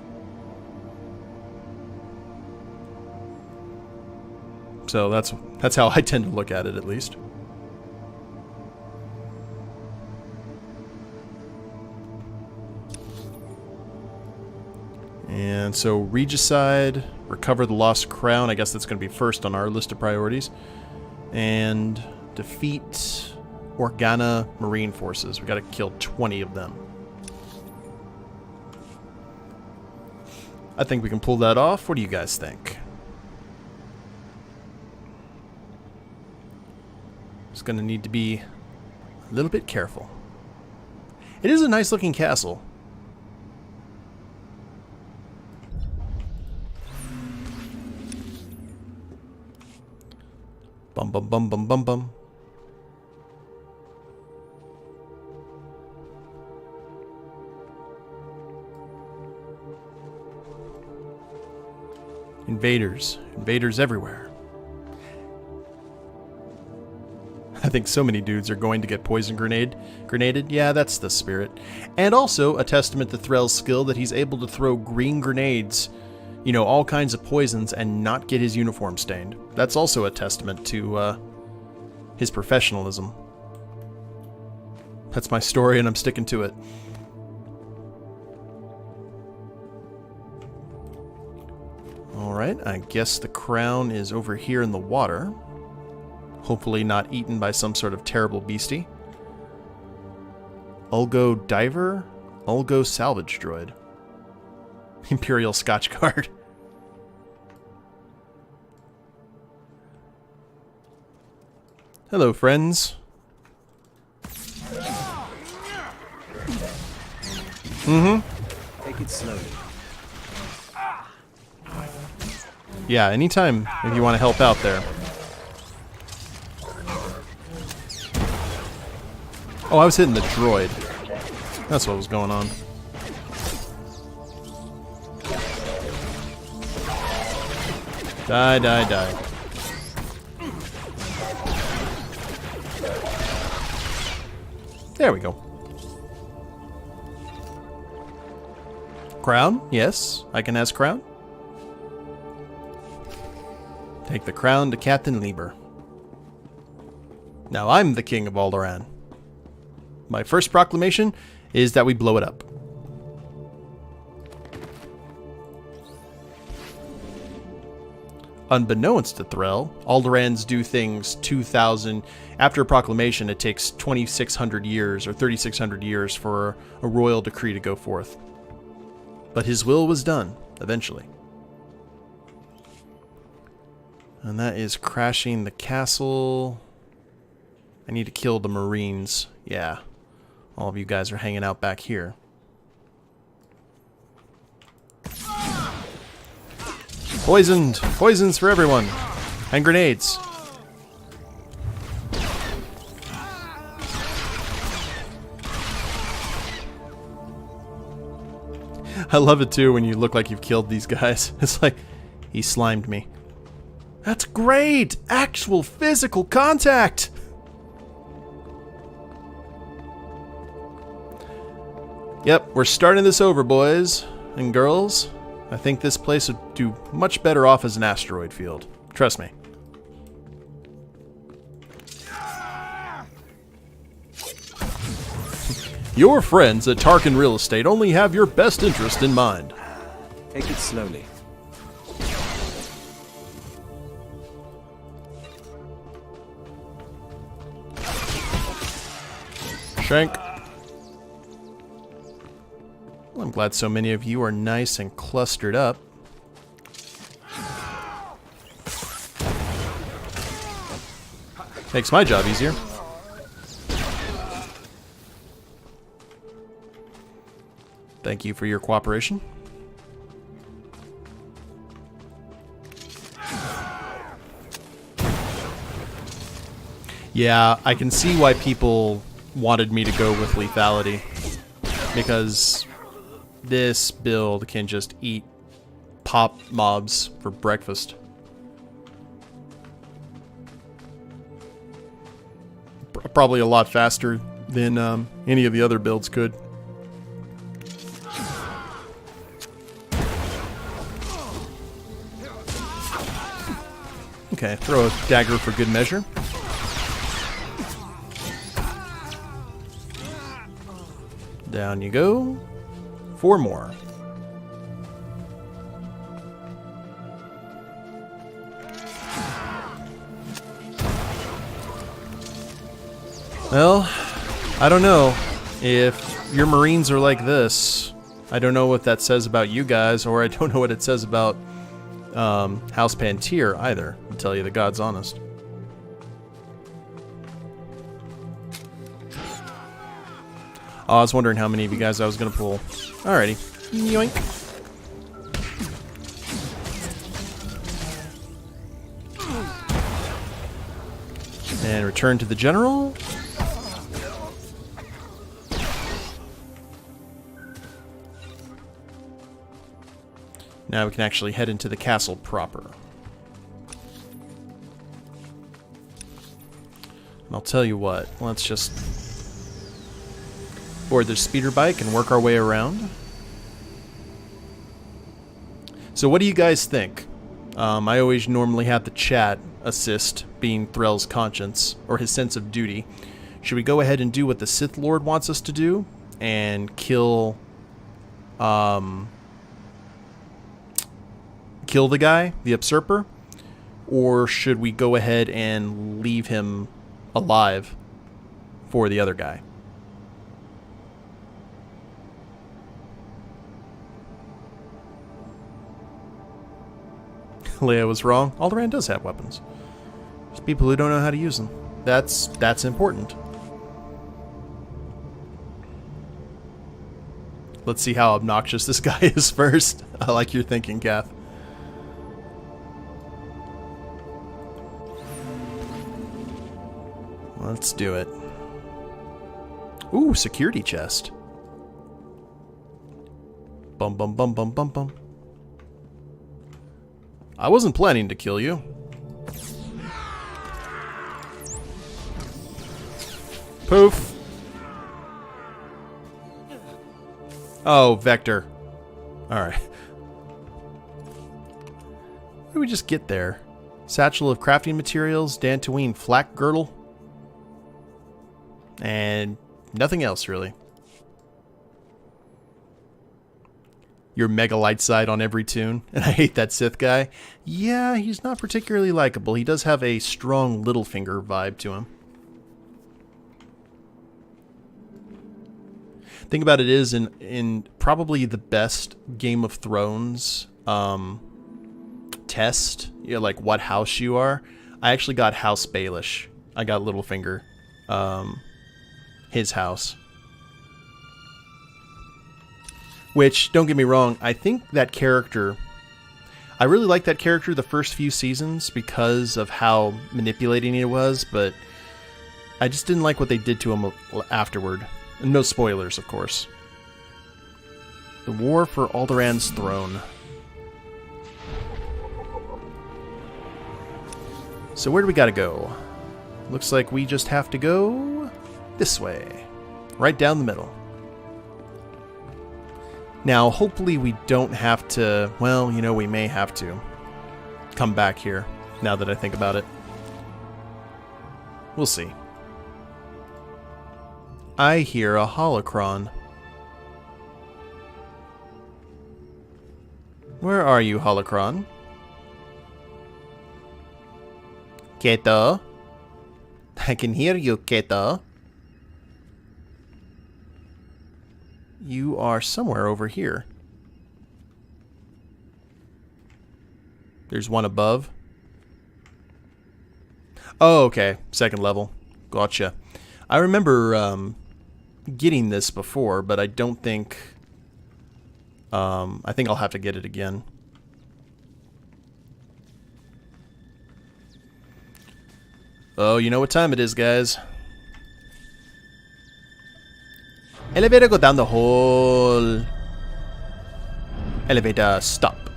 So that's how I tend to look at it, at least. And so, Regicide, recover the lost crown. I guess that's going to be first on our list of priorities. And defeat Organa Marine forces. We got to kill 20 of them. I think we can pull that off. What do you guys think? Just going to need to be a little bit careful. It is a nice looking castle. Bum bum bum bum bum bum. Invaders. Invaders everywhere. I think so many dudes are going to get poison grenaded. Yeah, that's the spirit. And also a testament to Threll's skill that he's able to throw green grenades, you know, all kinds of poisons, and not get his uniform stained. That's also a testament to his professionalism. That's my story, and I'm sticking to it. Alright, I guess the crown is over here in the water. Hopefully not eaten by some sort of terrible beastie. Ulgo diver? Ulgo salvage droid. Imperial Scotch guard. Hello, friends. Take it slowly. Yeah, anytime if you want to help out there. Oh, I was hitting the droid. That's what was going on. Die, die, die. There we go. Crown? Yes, I can ask crown. Take the crown to Captain Lieber. Now I'm the king of Alderaan. My first proclamation is that we blow it up. Unbeknownst to Threll, Alderaans do things 2,000... After a proclamation, it takes 2,600 years or 3,600 years for a royal decree to go forth. But his will was done, eventually. And that is crashing the castle. I need to kill the Marines. Yeah. All of you guys are hanging out back here. Poisoned! Poisons for everyone! And grenades. I love it too when you look like you've killed these guys. It's like, he slimed me. That's great! Actual physical contact! Yep, we're starting this over, boys and girls. I think this place would do much better off as an asteroid field. Trust me. Your friends at Tarkin Real Estate only have your best interest in mind. Take it slowly. Shank. Well, I'm glad so many of you are nice and clustered up. Makes my job easier. Thank you for your cooperation. Yeah, I can see why people wanted me to go with lethality, because this build can just eat pop mobs for breakfast. Probably a lot faster than any of the other builds could. Okay, throw a dagger for good measure. Down you go. 4 more. Well, I don't know. If your Marines are like this, I don't know what that says about you guys, or I don't know what it says about House Panteer either, to tell you the God's honest. Oh, I was wondering how many of you guys I was going to pull. Alrighty. Yoink. And return to the general. Now we can actually head into the castle proper. And I'll tell you what, let's just board the speeder bike and work our way around. So what do you guys think? I always normally have the chat assist, being Threll's conscience, or his sense of duty. Should we go ahead and do what the Sith Lord wants us to do and kill the guy, the usurper? Or should we go ahead and leave him alive for the other guy? Leia was wrong. Alderaan does have weapons. There's people who don't know how to use them. That's important. Let's see how obnoxious this guy is first. I like your thinking, Kath. Let's do it. Ooh, security chest. Bum bum bum bum bum bum. I wasn't planning to kill you. Poof. Oh, Vektor. Alright. How do we just get there? Satchel of crafting materials, Dantooine flak girdle. And nothing else, really. Your mega light side on every tune. And I hate that Sith guy. Yeah, he's not particularly likable. He does have a strong Littlefinger vibe to him. Thing about it is, in probably the best Game of Thrones test, you know, like what house you are, I actually got House Baelish. I got Littlefinger. His house. Which, don't get me wrong, I think that character... I really liked that character the first few seasons because of how manipulating it was, but I just didn't like what they did to him afterward. No spoilers, of course. The war for Alderaan's throne. So where do we gotta go? Looks like we just have to go this way. Right down the middle. Now, hopefully we don't have to... Well, you know, we may have to come back here, now that I think about it. We'll see. I hear a holocron. Where are you, holocron? Keta? I can hear you, Keta. You are somewhere over here. There's one above. Oh, okay. Second level. Gotcha. I remember getting this before, but I don't think... I think I'll have to get it again. Oh, you know what time it is, guys. Elevator, go down the hole. Elevator, stop.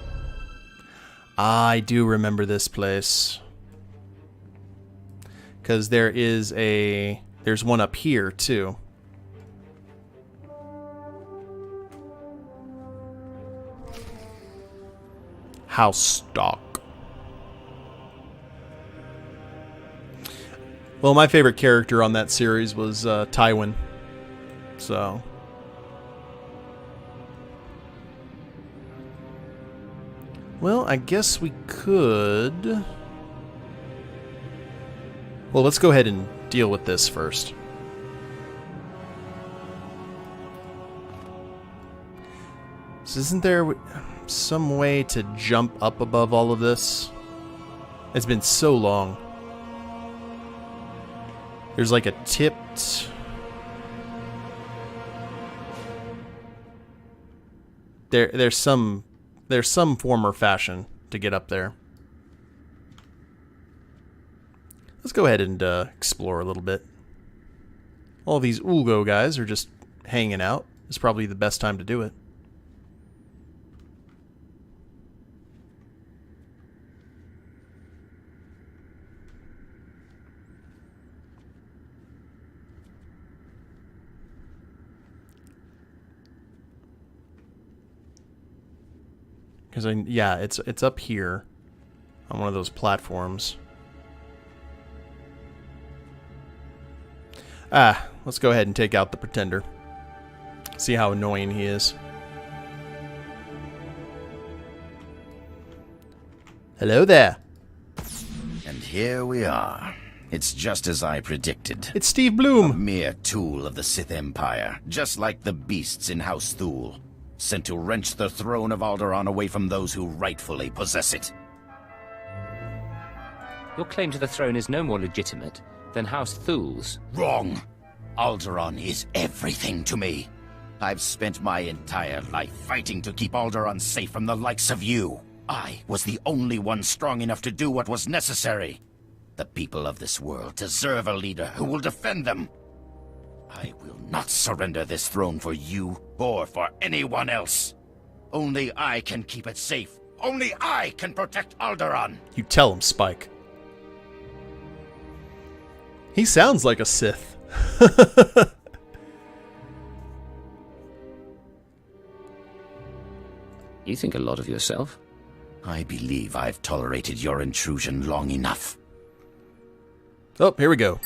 I do remember this place. Because there is a... There's one up here, too. House stock. Well, my favorite character on that series was Tywin. So... Well, I guess we could... Well, let's go ahead and deal with this first. So isn't there some way to jump up above all of this? It's been so long. There's like a tipped... There's some form or fashion to get up there. Let's go ahead and explore a little bit. All these Ulgo guys are just hanging out. It's probably the best time to do it. Because yeah, it's up here on one of those platforms. Let's go ahead and take out the Pretender. See how annoying he is. Hello there. And here we are. It's just as I predicted. It's Steve Bloom. A mere tool of the Sith Empire, just like the beasts in House Thule, sent to wrench the throne of Alderaan away from those who rightfully possess it. Your claim to the throne is no more legitimate than House Thule's. Wrong. Alderaan is everything to me. I've spent my entire life fighting to keep Alderaan safe from the likes of you. I was the only one strong enough to do what was necessary. The people of this world deserve a leader who will defend them. I will not surrender this throne for you or for anyone else. Only I can keep it safe. Only I can protect Alderaan. You tell him, Spike. He sounds like a Sith. You think a lot of yourself? I believe I've tolerated your intrusion long enough. Oh, here we go.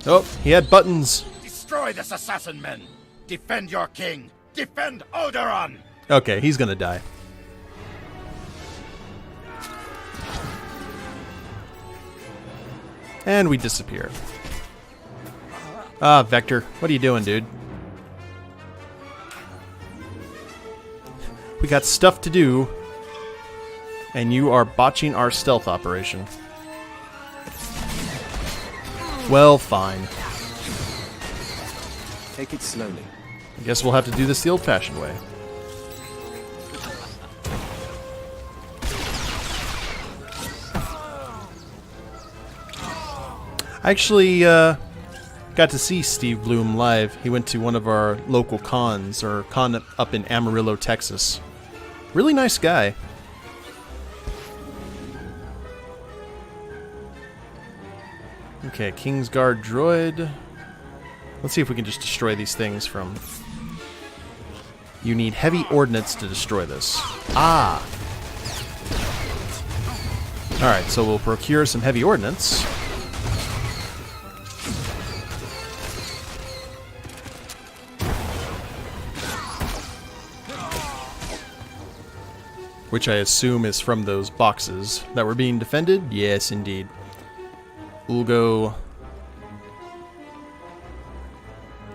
Oh, he had buttons. Destroy this assassin men! Defend your king! Defend Alderaan! Okay, he's gonna die. And we disappear. Ah, Vektor, what are you doing, dude? We got stuff to do, and you are botching our stealth operation. Well, fine. Take it slowly. I guess we'll have to do this the old-fashioned way. I actually Got to see Steve Bloom live. He went to one of our local cons, or con up in Amarillo, Texas. Really nice guy. Okay, Kingsguard droid. Let's see if we can just destroy these things from... You need heavy ordnance to destroy this. Ah! Alright, so we'll procure some heavy ordnance. Which I assume is from those boxes that were being defended? Yes, indeed. Ulgo.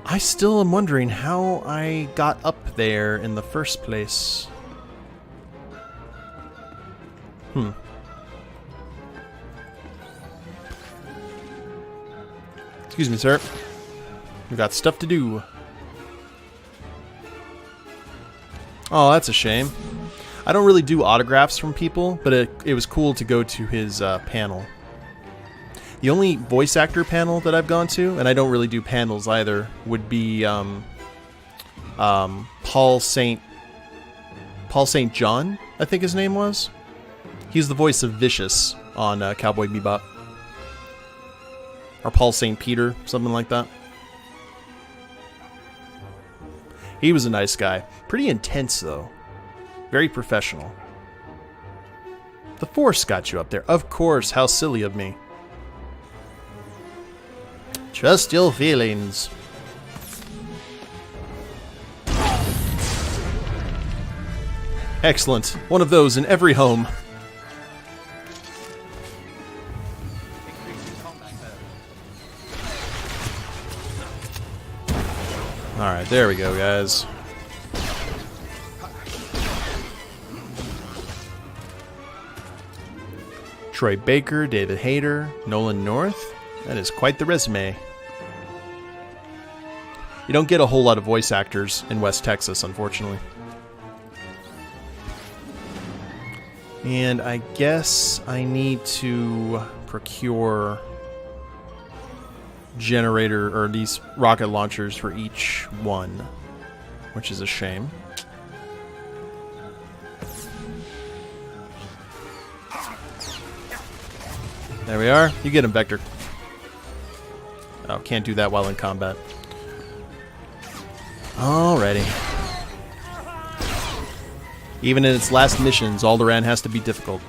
I still am wondering how I got up there in the first place. Excuse me, sir. We've got stuff to do. Oh, that's a shame. I don't really do autographs from people, but it was cool to go to his panel. The only voice actor panel that I've gone to, and I don't really do panels either, would be Paul St. John, I think his name was. He's the voice of Vicious on Cowboy Bebop. Or Paul St. Peter, something like that. He was a nice guy. Pretty intense, though. Very professional. The Force got you up there. Of course, how silly of me. Trust your feelings. Excellent. One of those in every home. Alright, there we go, guys. Troy Baker, David Hayter, Nolan North. That is quite the resume. You don't get a whole lot of voice actors in West Texas, unfortunately. And I guess I need to procure generator, or these rocket launchers for each one, which is a shame. There we are. You get him, Vektor. Oh, can't do that while in combat. Alrighty. Even in its last missions, Alderaan has to be difficult.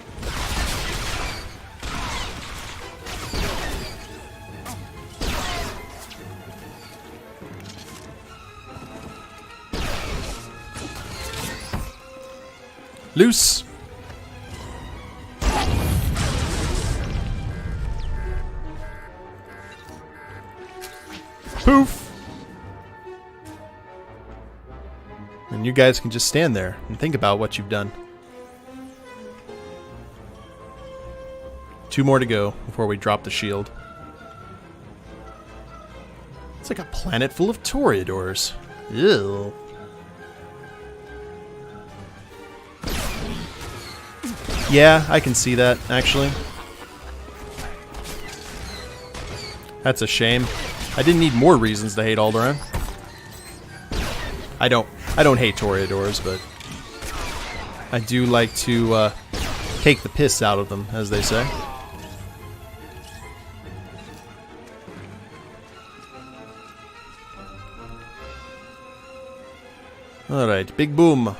Loose! Poof! And you guys can just stand there and think about what you've done. 2 more to go before we drop the shield. It's like a planet full of Toreadors. Ew. Yeah, I can see that, actually. That's a shame. I didn't need more reasons to hate Alderaan. I don't hate Toreadors, but I do like to take the piss out of them, as they say. Alright, big boom.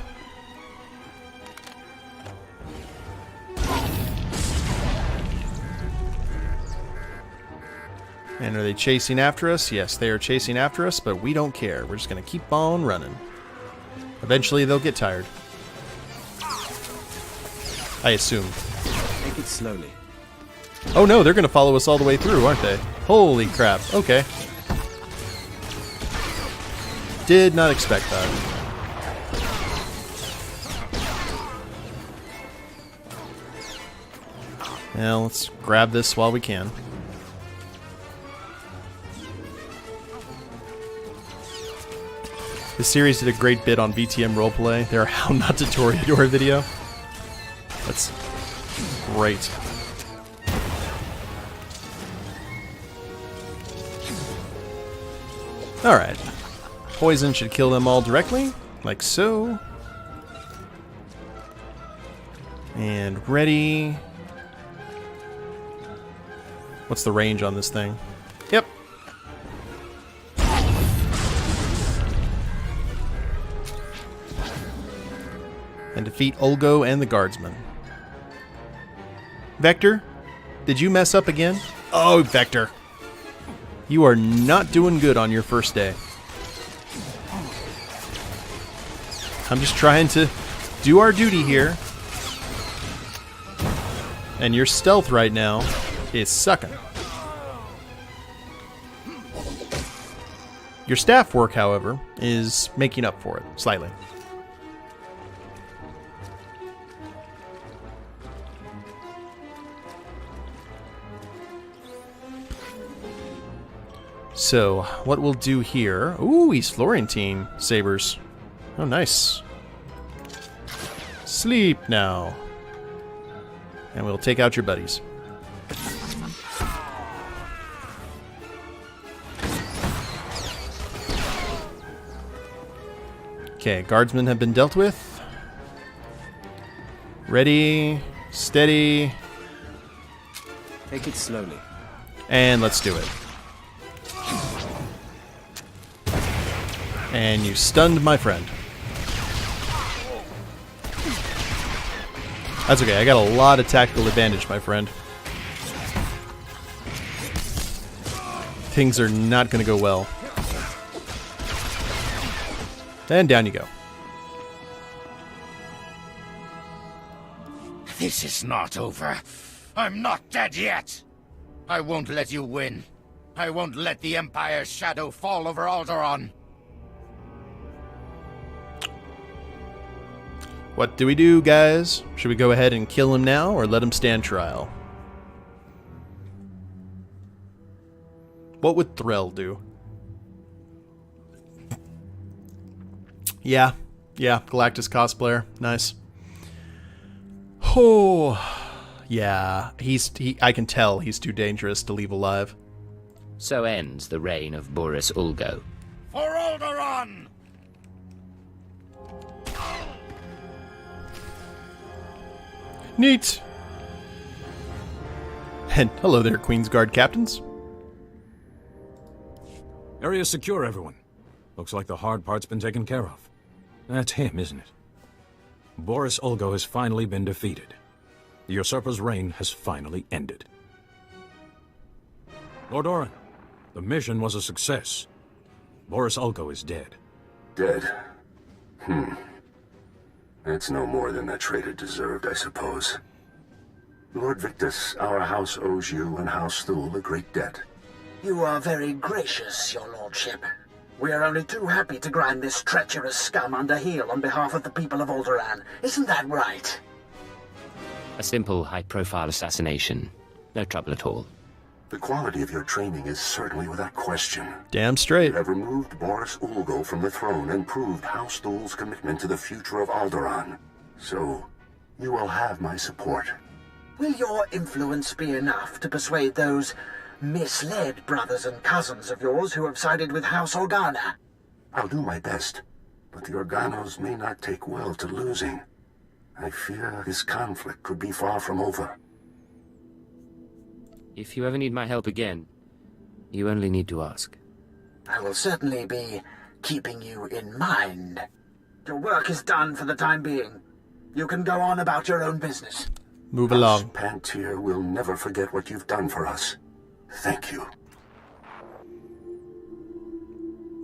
And are they chasing after us? Yes, they are chasing after us, but we don't care. We're just going to keep on running. Eventually, they'll get tired. I assume. Take it slowly. Oh no, they're going to follow us all the way through, aren't they? Holy crap. Okay. Did not expect that. Now, let's grab this while we can. This series did a great bit on BTM Roleplay. Their How Not to Toreador video. That's great. Alright. Poison should kill them all directly, like so. And ready. What's the range on this thing? Yep. And defeat Ulgo and the guardsmen. Vektor, did you mess up again? Oh, Vektor. You are not doing good on your first day. I'm just trying to do our duty here. And your stealth right now is sucking. Your staff work, however, is making up for it, slightly. So, what we'll do here... Ooh, he's Florentine sabers. Oh, nice. Sleep now. And we'll take out your buddies. Okay, guardsmen have been dealt with. Ready, steady. Take it slowly. And let's do it. And you stunned my friend. That's okay, I got a lot of tactical advantage, my friend. Things are not going to go well. And down you go. This is not over. I'm not dead yet. I won't let you win. I won't let the Empire's shadow fall over Alderaan. What do we do, guys? Should we go ahead and kill him now, or let him stand trial? What would Threll do? Yeah, Galactus cosplayer, nice. Oh, yeah, I can tell he's too dangerous to leave alive. So ends the reign of Boris Ulgo. For Alderaan! Neat. And hello there, Queen's Guard captains. Area secure, everyone. Looks like the hard part's been taken care of. That's him, isn't it? Boris Ulgo has finally been defeated. The usurper's reign has finally ended. Lord Organa, the mission was a success. Boris Ulgo is dead. Dead? That's no more than that traitor deserved, I suppose. Lord Victus, our house owes you and House Thule a great debt. You are very gracious, your lordship. We are only too happy to grind this treacherous scum under heel on behalf of the people of Alderaan. Isn't that right? A simple, high-profile assassination. No trouble at all. The quality of your training is certainly without question. Damn straight. You have removed Boris Ulgo from the throne and proved House Thule's commitment to the future of Alderaan. So, you will have my support. Will your influence be enough to persuade those misled brothers and cousins of yours who have sided with House Organa? I'll do my best, but the Organos may not take well to losing. I fear this conflict could be far from over. If you ever need my help again, you only need to ask. I will certainly be keeping you in mind. Your work is done for the time being. You can go on about your own business. Move along. Panteer will never forget what you've done for us. Thank you.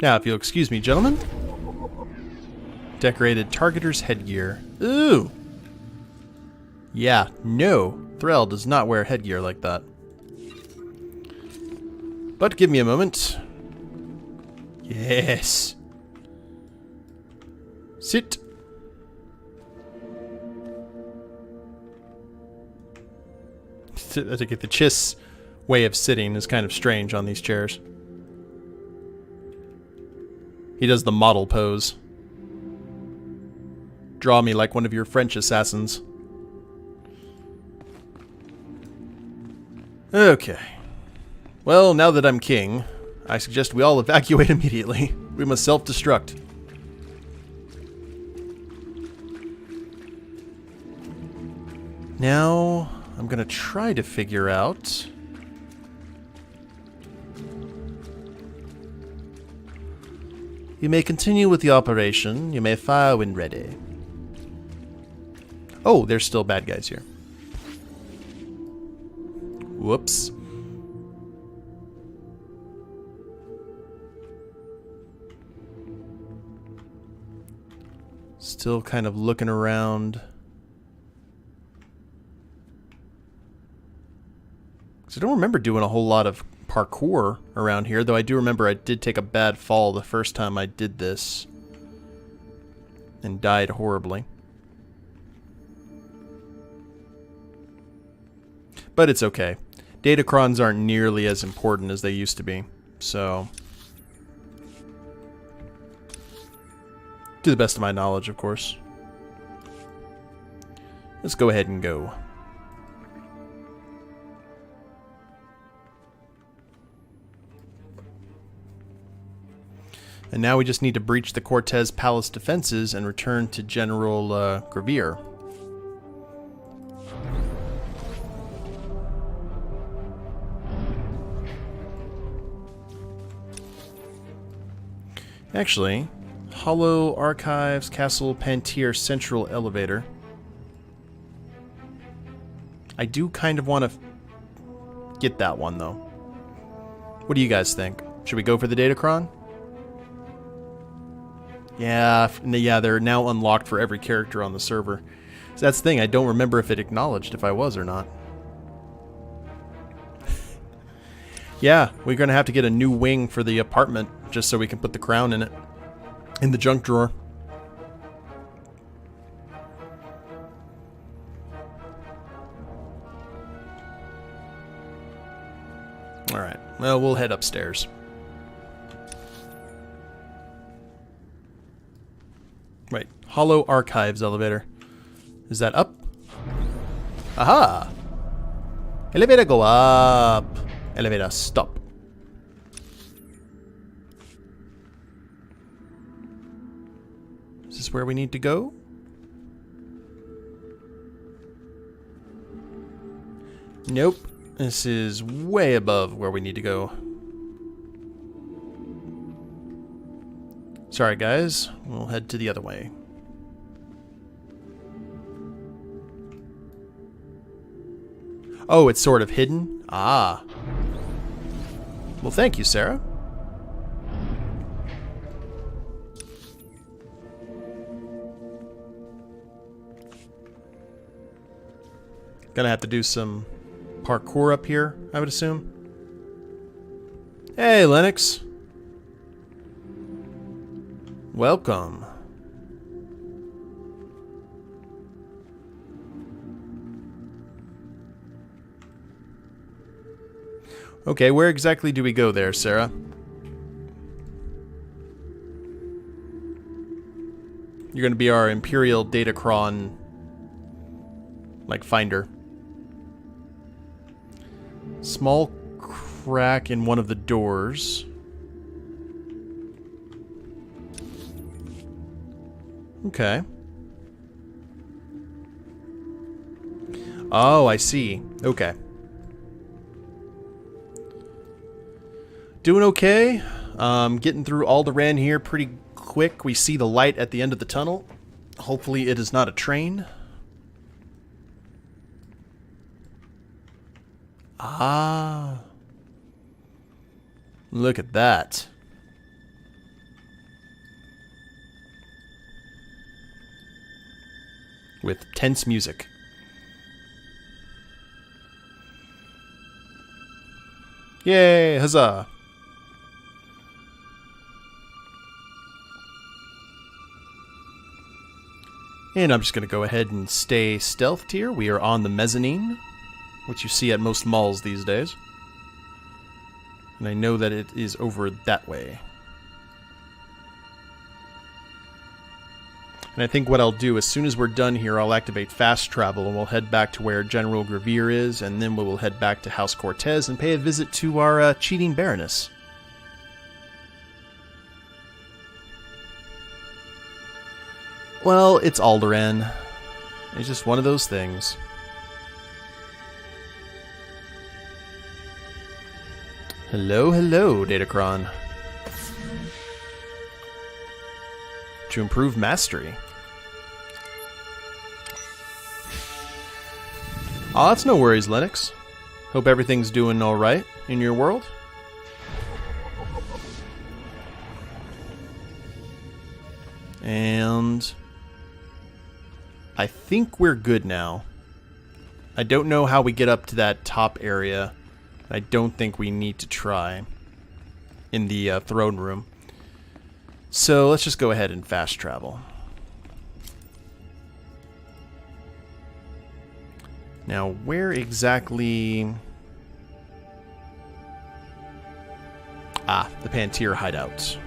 Now, if you'll excuse me, gentlemen. Decorated targeter's headgear. Ooh! Yeah, no. Threll does not wear headgear like that. But give me a moment. Yes. Sit. I think the Chiss way of sitting is kind of strange on these chairs. He does the model pose. Draw me like one of your French assassins. Okay. Well, now that I'm king, I suggest we all evacuate immediately. We must self-destruct. Now, I'm going to try to figure out... You may continue with the operation. You may fire when ready. Oh, there's still bad guys here. Whoops. Still kind of looking around. So I don't remember doing a whole lot of parkour around here, though I do remember I did take a bad fall the first time I did this and died horribly. But it's okay. Datacrons aren't nearly as important as they used to be, so... To the best of my knowledge, of course. Let's go ahead and go. And now we just need to breach the Cortez Palace defenses and return to General Gravier. Actually, Hollow Archives Castle Panteer Central Elevator. I do kind of want to get that one, though. What do you guys think? Should we go for the Datacron? Yeah, they're now unlocked for every character on the server. So that's the thing, I don't remember if it acknowledged if I was or not. Yeah, we're going to have to get a new wing for the apartment just so we can put the crown in it. In the junk drawer. Alright, well, we'll head upstairs. Right, Hollow Archives elevator. Is that up? Aha! Elevator go up. Elevator stop. Is this where we need to go? Nope. This is way above where we need to go. Sorry, guys. We'll head to the other way. Oh, it's sort of hidden? Ah. Well, thank you, Sarah. Gonna have to do some parkour up here, I would assume. Hey, Lennox. Welcome. Okay, where exactly do we go there, Sarah? You're gonna be our Imperial Datacron, like, finder. Small crack in one of the doors. Okay. Oh, I see. Okay. Doing okay. Getting through Alderaan here pretty quick. We see the light at the end of the tunnel. Hopefully it is not a train. Ah. Look at that. With tense music. Yay, huzzah. And I'm just going to go ahead and stay stealthed here. We are on the mezzanine, which you see at most malls these days. And I know that it is over that way. And I think what I'll do, as soon as we're done here, I'll activate fast travel and we'll head back to where General Gravier is, and then we will head back to House Cortez and pay a visit to our cheating Baroness. Well, it's Alderaan. It's just one of those things. Hello, hello, Datacron. To improve mastery. Oh, that's no worries, Lennox. Hope everything's doing alright in your world. And I think we're good now. I don't know how we get up to that top area. I don't think we need to try in the throne room. So let's just go ahead and fast travel. Now, where exactly... Ah, the Panteer hideouts.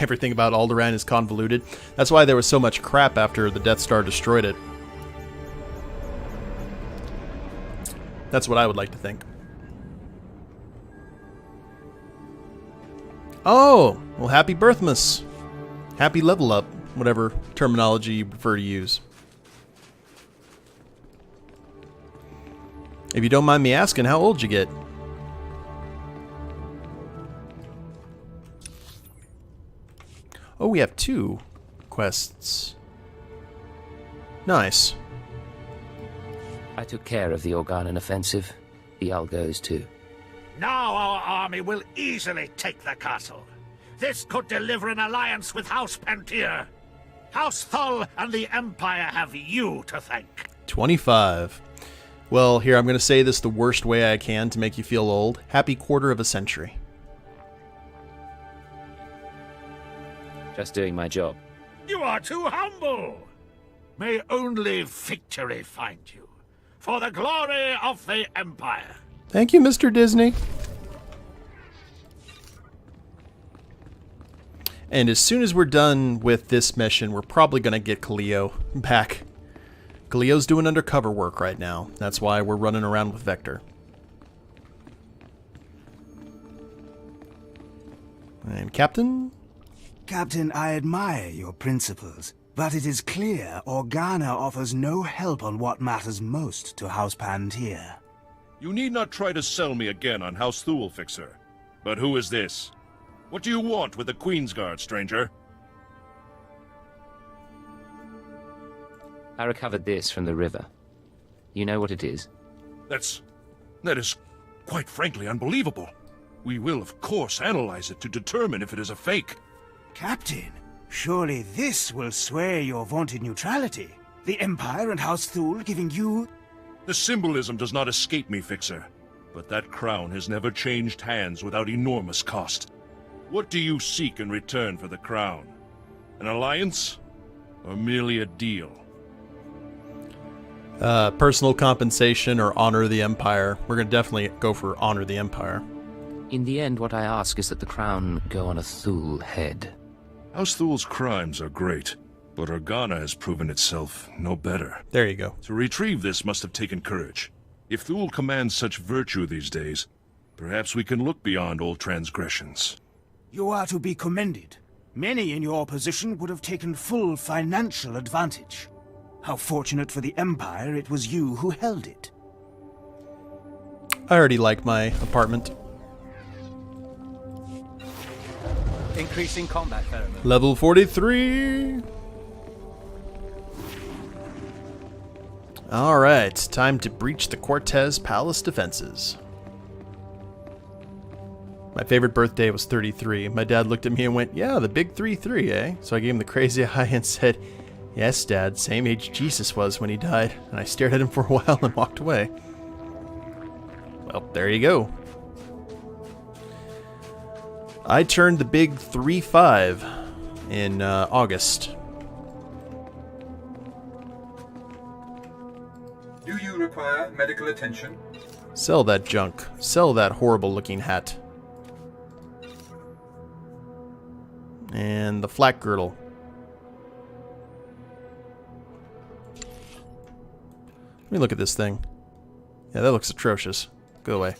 Everything about Alderaan is convoluted. That's why there was so much crap after the Death Star destroyed it. That's what I would like to think. Oh! Well, happy Birthmas! Happy level up, whatever terminology you prefer to use. If you don't mind me asking, how old you get? Oh, we have 2 quests. Nice. I took care of the Organa offensive. The Ulgos too. Now our army will easily take the castle. This could deliver an alliance with House Panteer. House Threll and the Empire have you to thank. 25. Well, here, I'm going to say this the worst way I can to make you feel old. Happy quarter of a century. Just doing my job. You are too humble. May only victory find you. For the glory of the Empire. Thank you, Mr. Disney. And as soon as we're done with this mission, we're probably going to get Khaleo back. Khaleo's doing undercover work right now. That's why we're running around with Vektor. And Captain? Captain, I admire your principles, but it is clear Organa offers no help on what matters most to House Panteer. You need not try to sell me again on House Threll, Fixer. But who is this? What do you want with the Queen's Guard, stranger? I recovered this from the river. You know what it is? That is quite frankly unbelievable. We will, of course, analyze it to determine if it is a fake. Captain, surely this will swear your vaunted neutrality. The Empire and House Threll giving you... The symbolism does not escape me, Fixer. But that crown has never changed hands without enormous cost. What do you seek in return for the crown? An alliance? Or merely a deal? Personal compensation or honor the Empire. We're going to definitely go for honor the Empire. In the end, what I ask is that the crown go on a Threll head. House Threll's crimes are great, but Organa has proven itself no better. There you go. To retrieve this must have taken courage. If Threll commands such virtue these days, perhaps we can look beyond old transgressions. You are to be commended. Many in your position would have taken full financial advantage. How fortunate for the Empire it was you who held it. I already like my apartment. Increasing combat pheromone. Level 43. Alright, time to breach the Cortez Palace defenses. My favorite birthday was 33. My dad looked at me and went, yeah, the big 3-3, eh? So I gave him the crazy eye and said, yes, Dad, same age Jesus was when he died. And I stared at him for a while and walked away. Well, there you go. I turned the big 3-5 in August. Do you require medical attention? Sell that junk. Sell that horrible looking hat. And the flak girdle. Let me look at this thing. Yeah, that looks atrocious. Go away.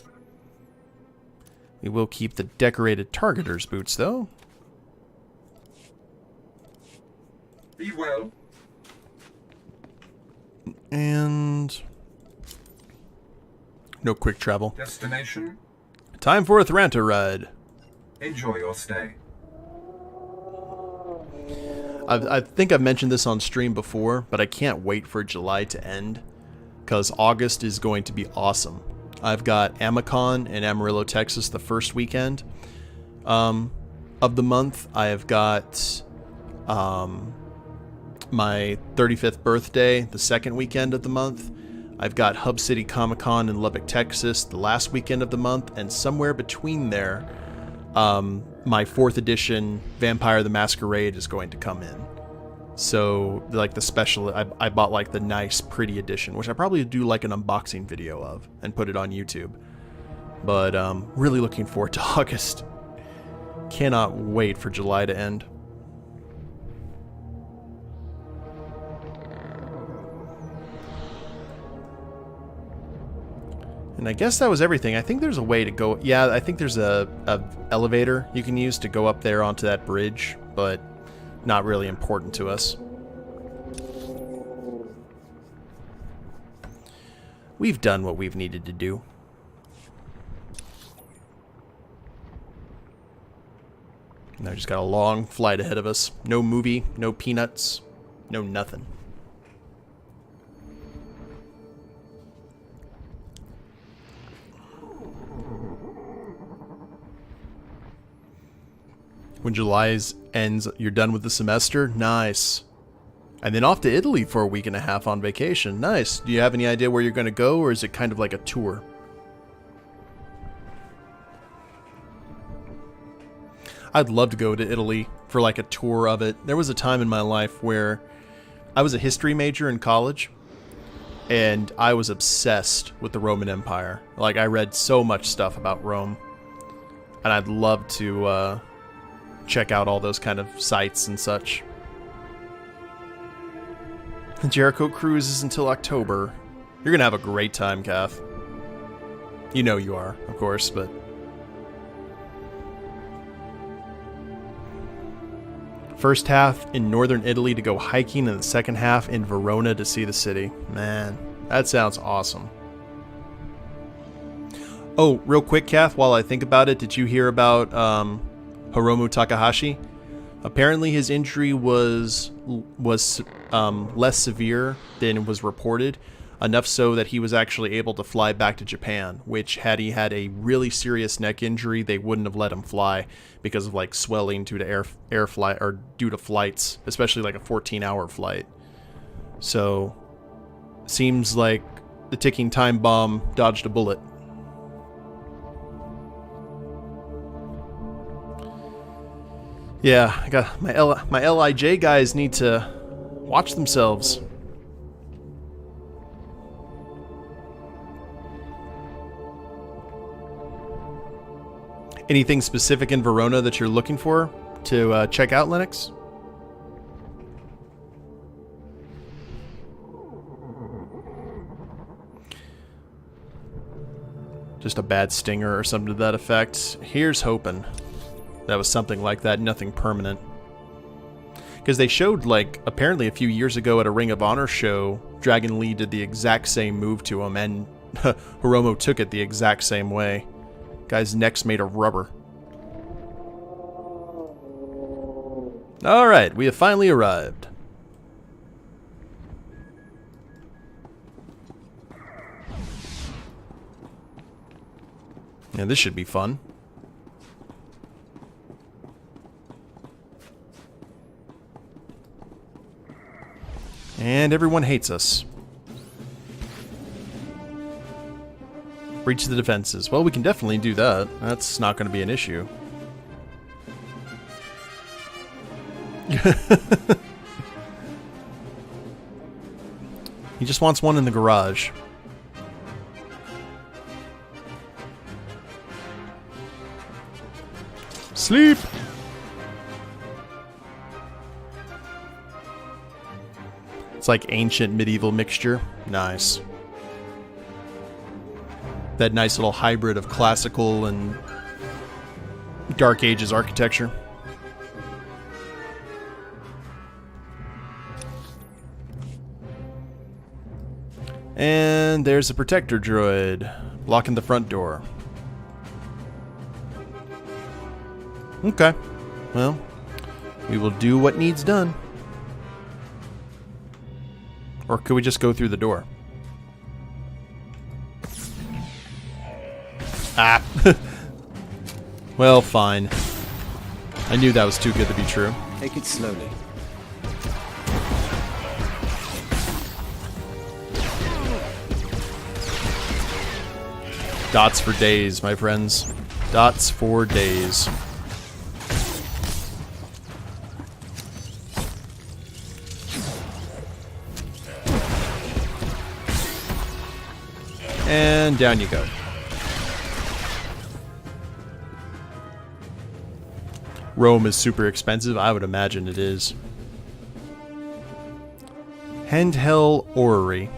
We will keep the decorated targeter's boots, though. Be well. And no quick travel. Destination? Time for a Thranta ride. Enjoy your stay. I think I've mentioned this on stream before, but I can't wait for July to end, because August is going to be awesome. I've got Amicon in Amarillo, Texas the first weekend of the month. I have got my 35th birthday the second weekend of the month. I've got Hub City Comic Con in Lubbock, Texas the last weekend of the month, and somewhere between there, my 4th edition Vampire the Masquerade is going to come in. So, like the special, I bought like the nice, pretty edition, which I probably do like an unboxing video of and put it on YouTube. But really looking forward to August. Cannot wait for July to end. And I guess that was everything. I think there's a way to go. Yeah, I think there's a elevator you can use to go up there onto that bridge, but not really important to us. We've done what we've needed to do. Now just got a long flight ahead of us. No movie, no peanuts, no nothing. When July ends, you're done with the semester? Nice. And then off to Italy for a week and a half on vacation. Nice. Do you have any idea where you're going to go, or is it kind of like a tour? I'd love to go to Italy for like a tour of it. There was a time in my life where I was a history major in college, and I was obsessed with the Roman Empire. Like, I read so much stuff about Rome, and I'd love to check out all those kind of sites and such. The Jericho cruise is until October. You're gonna have a great time, Kath. You know you are, of course, but... First half in northern Italy to go hiking, and the second half in Verona to see the city. Man, that sounds awesome. Oh, real quick, Kath, while I think about it, did you hear about Hiromu Takahashi? Apparently his injury was less severe than was reported, enough so that he was actually able to fly back to Japan, which had he had a really serious neck injury, they wouldn't have let him fly because of like swelling due to air flight, or due to flights, especially like a 14-hour flight. So seems like the ticking time bomb dodged a bullet. Yeah, I got my LIJ guys need to watch themselves. Anything specific in Verona that you're looking for to check out, Linux? Just a bad stinger or something to that effect. Here's hoping. That was something like that, nothing permanent. Because they showed, like, apparently a few years ago at a Ring of Honor show, Dragon Lee did the exact same move to him, and Hiromu took it the exact same way. Guy's neck's made of rubber. Alright, we have finally arrived. Yeah, this should be fun. And everyone hates us. Breach the defenses. Well, we can definitely do that. That's not going to be an issue. He just wants one in the garage. Sleep! It's like ancient medieval mixture. Nice. That nice little hybrid of classical and Dark Ages architecture. And there's a protector droid blocking the front door. Okay. Well, we will do what needs done. Or could we just go through the door? Ah. Well, fine. I knew that was too good to be true. Take it slowly. Dots for days, my friends. Dots for days. And down you go. Rome is super expensive. I would imagine it is. Handheld Orrery.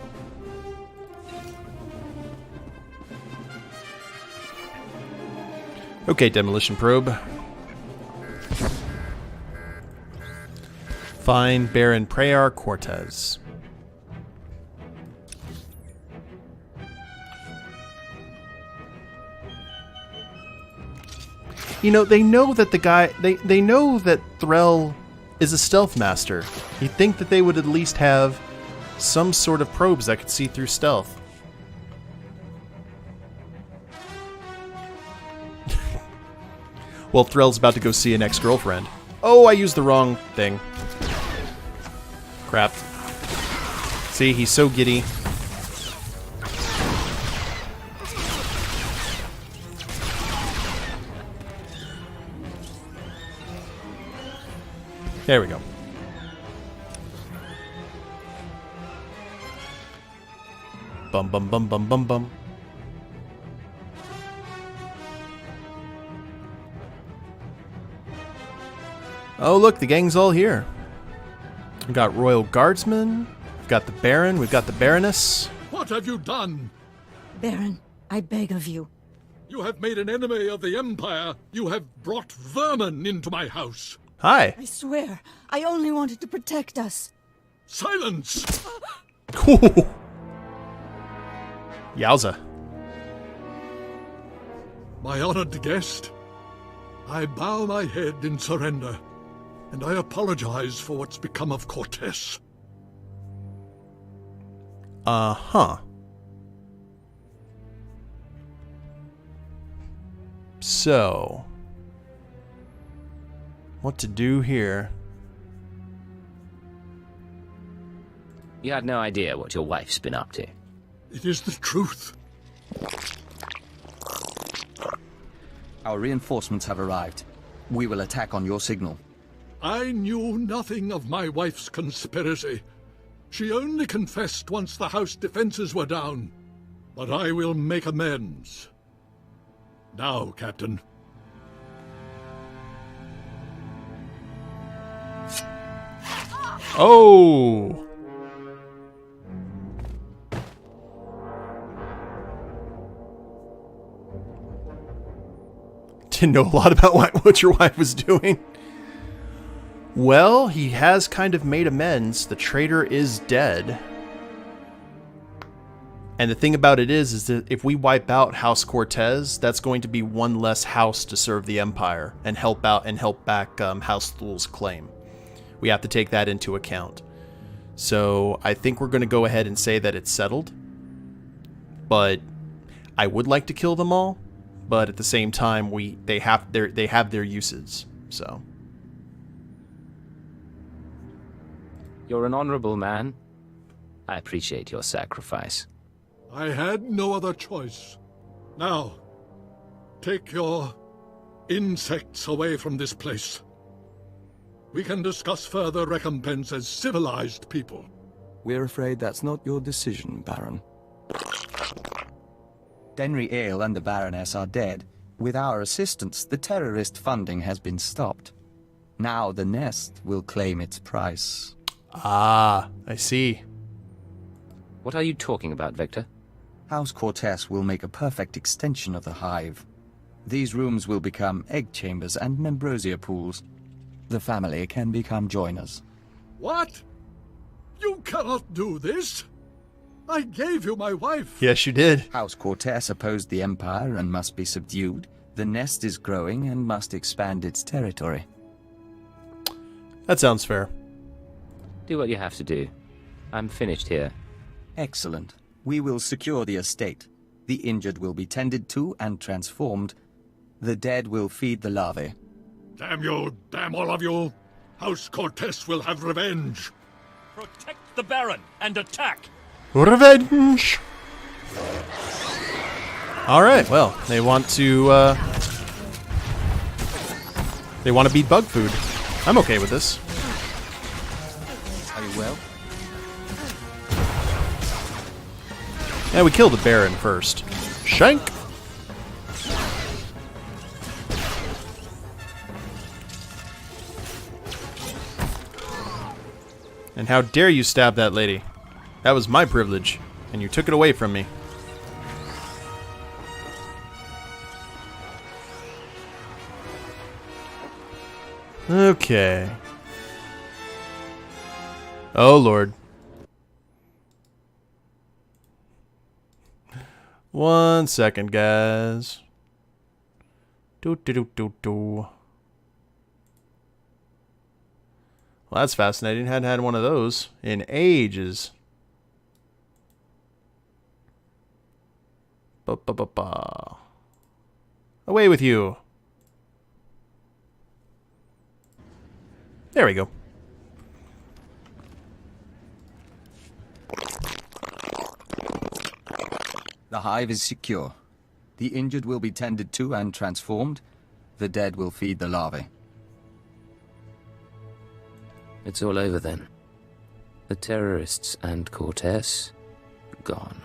Okay, demolition probe. Find Baron Prayar Cortez. You know, they know that the guy... They know that Threll is a stealth master. You'd think that they would at least have some sort of probes that could see through stealth. Well, Threll's about to go see an ex-girlfriend. Oh, I used the wrong thing. Crap. See, he's so giddy. There we go. Bum bum bum bum bum bum. Oh look, the gang's all here. We've got Royal Guardsmen, we've got the Baron, we've got the Baroness. What have you done? Baron, I beg of you. You have made an enemy of the Empire. You have brought vermin into my house. Hi. I swear, I only wanted to protect us. Silence! Yowza. My honored guest, I bow my head in surrender, and I apologize for what's become of Cortez. Uh-huh. So... what to do here? You had no idea what your wife's been up to. It is the truth. Our reinforcements have arrived. We will attack on your signal. I knew nothing of my wife's conspiracy. She only confessed once the house defenses were down. But I will make amends. Now, Captain. Oh! Didn't know a lot about what your wife was doing. Well, he has kind of made amends. The traitor is dead. And the thing about it is that if we wipe out House Cortez, that's going to be one less house to serve the Empire and help out and help back House Thul's claim. We have to take that into account. So I think we're going to go ahead and say that it's settled. But I would like to kill them all. But at the same time, they have their uses. So You're an honorable man. I appreciate your sacrifice. I had no other choice. Now, take your insects away from this place. We can discuss further recompense as civilized people. We're afraid that's not your decision, Baron. Denry Ale and the Baroness are dead. With our assistance, the terrorist funding has been stopped. Now the nest will claim its price. Ah, I see. What are you talking about, Vektor? House Cortez will make a perfect extension of the hive. These rooms will become egg chambers and membrosia pools. The family can become joiners. What? You cannot do this! I gave you my wife! Yes, you did. House Cortez opposed the Empire and must be subdued. The nest is growing and must expand its territory. That sounds fair. Do what you have to do. I'm finished here. Excellent. We will secure the estate. The injured will be tended to and transformed. The dead will feed the larvae. Damn you, damn all of you! House Cortez will have revenge! Protect the Baron and attack! Revenge! Alright, well, they want to beat bug food. I'm okay with this. Are you well? Yeah, we killed the Baron first. Shank! And how dare you stab that lady? That was my privilege, and you took it away from me. Okay. Oh, Lord. 1 second, guys. Well, that's fascinating. Hadn't had one of those in ages. Away with you. There we go. The hive is secure. The injured will be tended to and transformed. The dead will feed the larvae. It's all over then. The terrorists and Cortez, gone.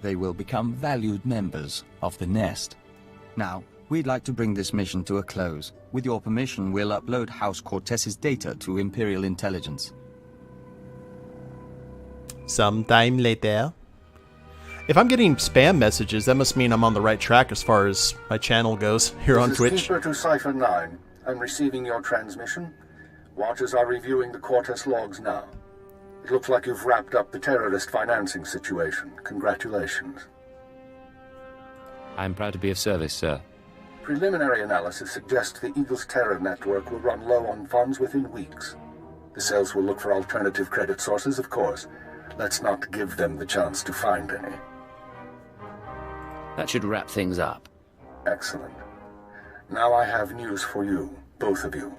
They will become valued members of the nest. Now, we'd like to bring this mission to a close. With your permission, we'll upload House Cortez's data to Imperial Intelligence. Sometime later. If I'm getting spam messages, that must mean I'm on the right track as far as my channel goes here on Twitch. This is Keeper to Cipher 9. I'm receiving your transmission. Watchers are reviewing the Cortez logs now. It looks like you've wrapped up the terrorist financing situation. Congratulations. I'm proud to be of service, sir. Preliminary analysis suggests the Eagle's terror network will run low on funds within weeks. The cells will look for alternative credit sources, of course. Let's not give them the chance to find any. That should wrap things up. Excellent. Now I have news for you, both of you.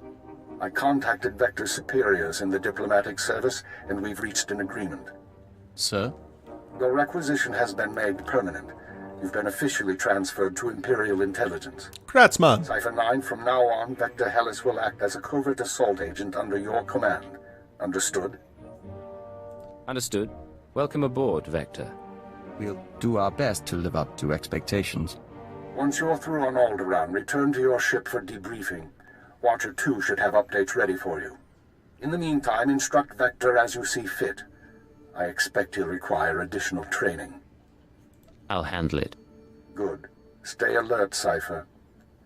I contacted Vektor's superiors in the diplomatic service, and we've reached an agreement. Sir? Your requisition has been made permanent. You've been officially transferred to Imperial Intelligence. Congrats, man. Cipher 9, from now on, Vektor Hellas will act as a covert assault agent under your command. Understood? Understood. Welcome aboard, Vektor. We'll do our best to live up to expectations. Once you're through on Alderaan, return to your ship for debriefing. Watcher 2 should have updates ready for you. In the meantime, instruct Vektor as you see fit. I expect he'll require additional training. I'll handle it. Good. Stay alert, Cipher.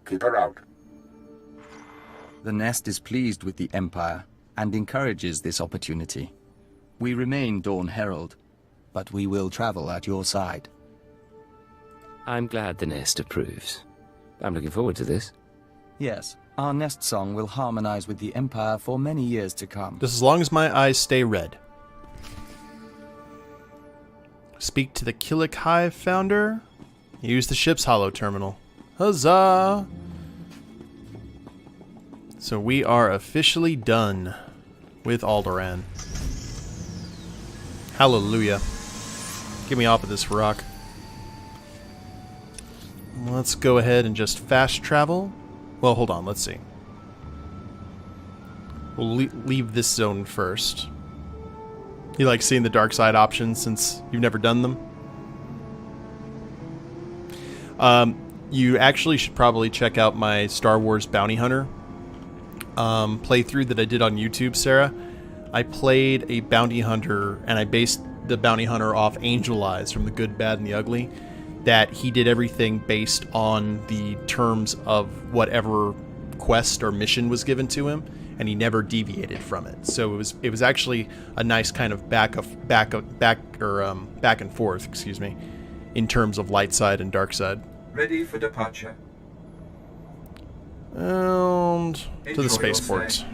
Keep her out. The nest is pleased with the Empire and encourages this opportunity. We remain Dawn Herald, but we will travel at your side. I'm glad the nest approves. I'm looking forward to this. Yes, our nest song will harmonize with the Empire for many years to come. Just as long as my eyes stay red. Speak to the Killick Hive founder. Use the ship's holo terminal. Huzzah! So we are officially done with Alderaan. Hallelujah. Get me off of this rock. Let's go ahead and just fast travel. Well, hold on, let's see. We'll leave this zone first. You like seeing the dark side options since you've never done them? You actually should probably check out my Star Wars Bounty Hunter playthrough that I did on YouTube, Sarah. I played a bounty hunter, and I based the bounty hunter off Angel Eyes from The Good, Bad, and the Ugly. that he did everything based on the terms of whatever quest or mission was given to him, and he never deviated from it. So it was actually a nice kind of back and forth, excuse me, in terms of light side and dark side. Ready for departure. And to the spaceport.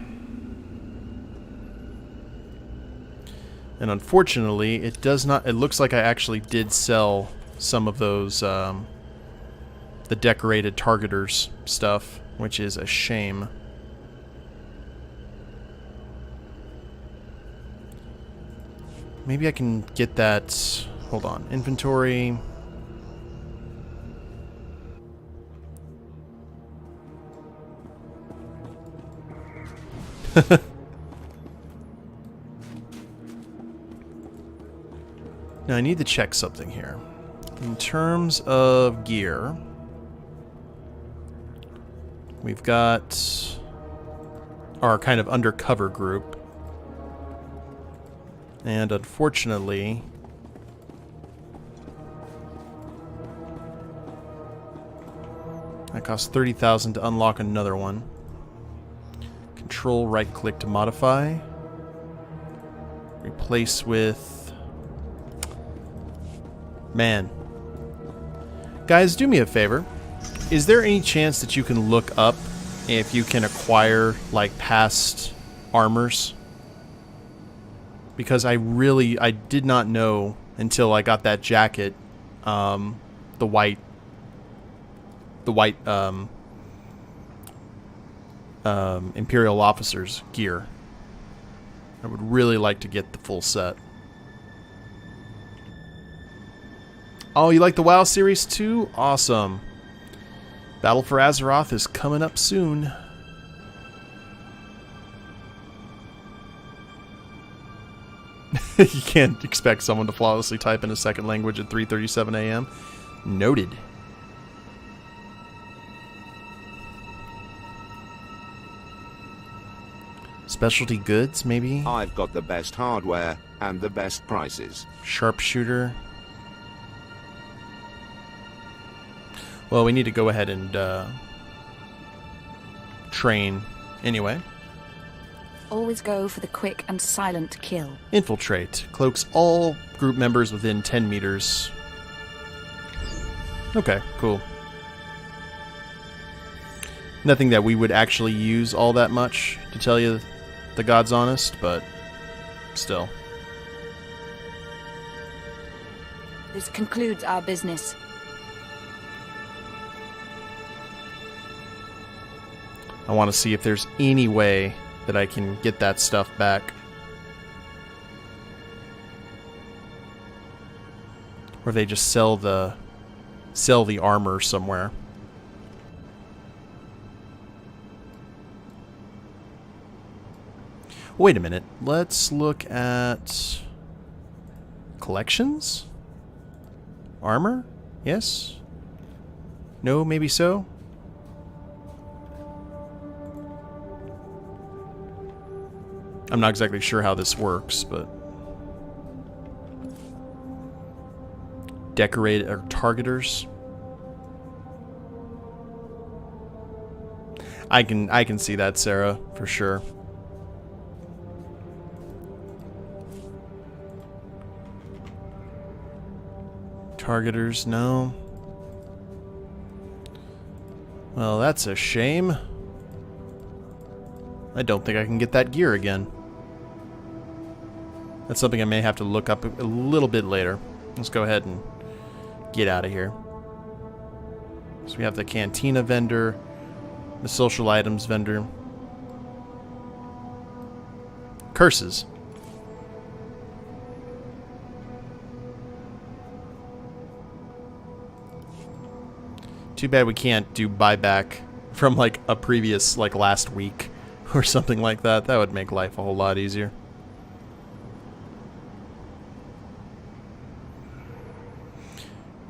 And unfortunately, it does not. It looks like I actually did sell some of those, the decorated targeters stuff, which is a shame. Maybe I can get that. Hold on. Inventory. Now I need to check something here. In terms of gear, we've got our kind of undercover group. And unfortunately, that costs 30,000 to unlock another one. Control right click to modify. Replace with... Man. Guys, do me a favor. Is there any chance that you can look up if you can acquire, like, past armors? Because I did not know until I got that jacket, the white Imperial officer's gear. I would really like to get the full set. Oh, you like the WoW series too? Awesome. Battle for Azeroth is coming up soon. You can't expect someone to flawlessly type in a second language at 3:37 a.m. Noted. Specialty goods, maybe? I've got the best hardware and the best prices. Sharpshooter. Well, we need to go ahead and train anyway. Always go for the quick and silent kill. Infiltrate. Cloaks all group members within 10 meters. Okay, cool. Nothing that we would actually use all that much, to tell you the God's honest, but still. This concludes our business. I want to see if there's any way that I can get that stuff back. Or they just sell the armor somewhere. Wait a minute. Let's look at collections? Armor? Yes? No, maybe so? I'm not exactly sure how this works, but... Decorated or targeters? I can see that, Sarah, for sure. Targeters, no. Well, that's a shame. I don't think I can get that gear again. That's something I may have to look up a little bit later. Let's go ahead and get out of here. So we have the cantina vendor, the social items vendor. Curses. Too bad we can't do buyback from like a previous, like last week or something like that. That would make life a whole lot easier.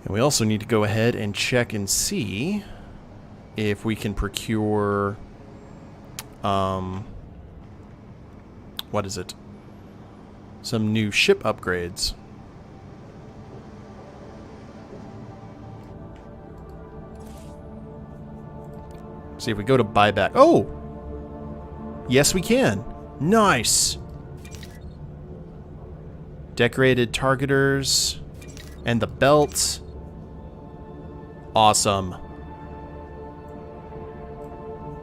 And we also need to go ahead and check and see if we can procure, what is it? Some new ship upgrades. See if we go to buyback. Oh! Yes, we can. Nice! Decorated targeters. And the belt. Awesome.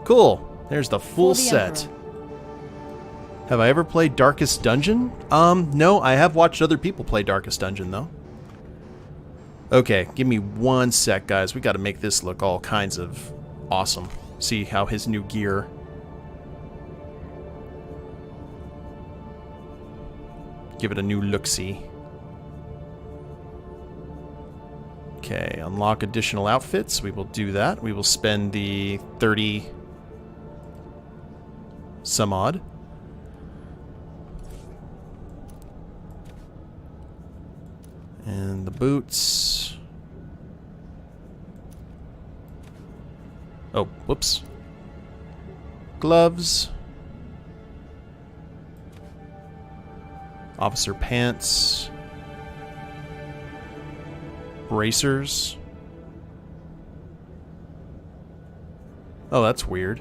Cool. There's the full set. Have I ever played Darkest Dungeon? No, I have watched other people play Darkest Dungeon, though. Okay, give me 1 sec, guys. We got to make this look all kinds of awesome. See how his new gear. Give it a new look-see. Okay, unlock additional outfits. We will do that. We will spend the 30 some odd. And the boots. Oh, whoops. Gloves. Officer pants. Bracers. Oh, that's weird.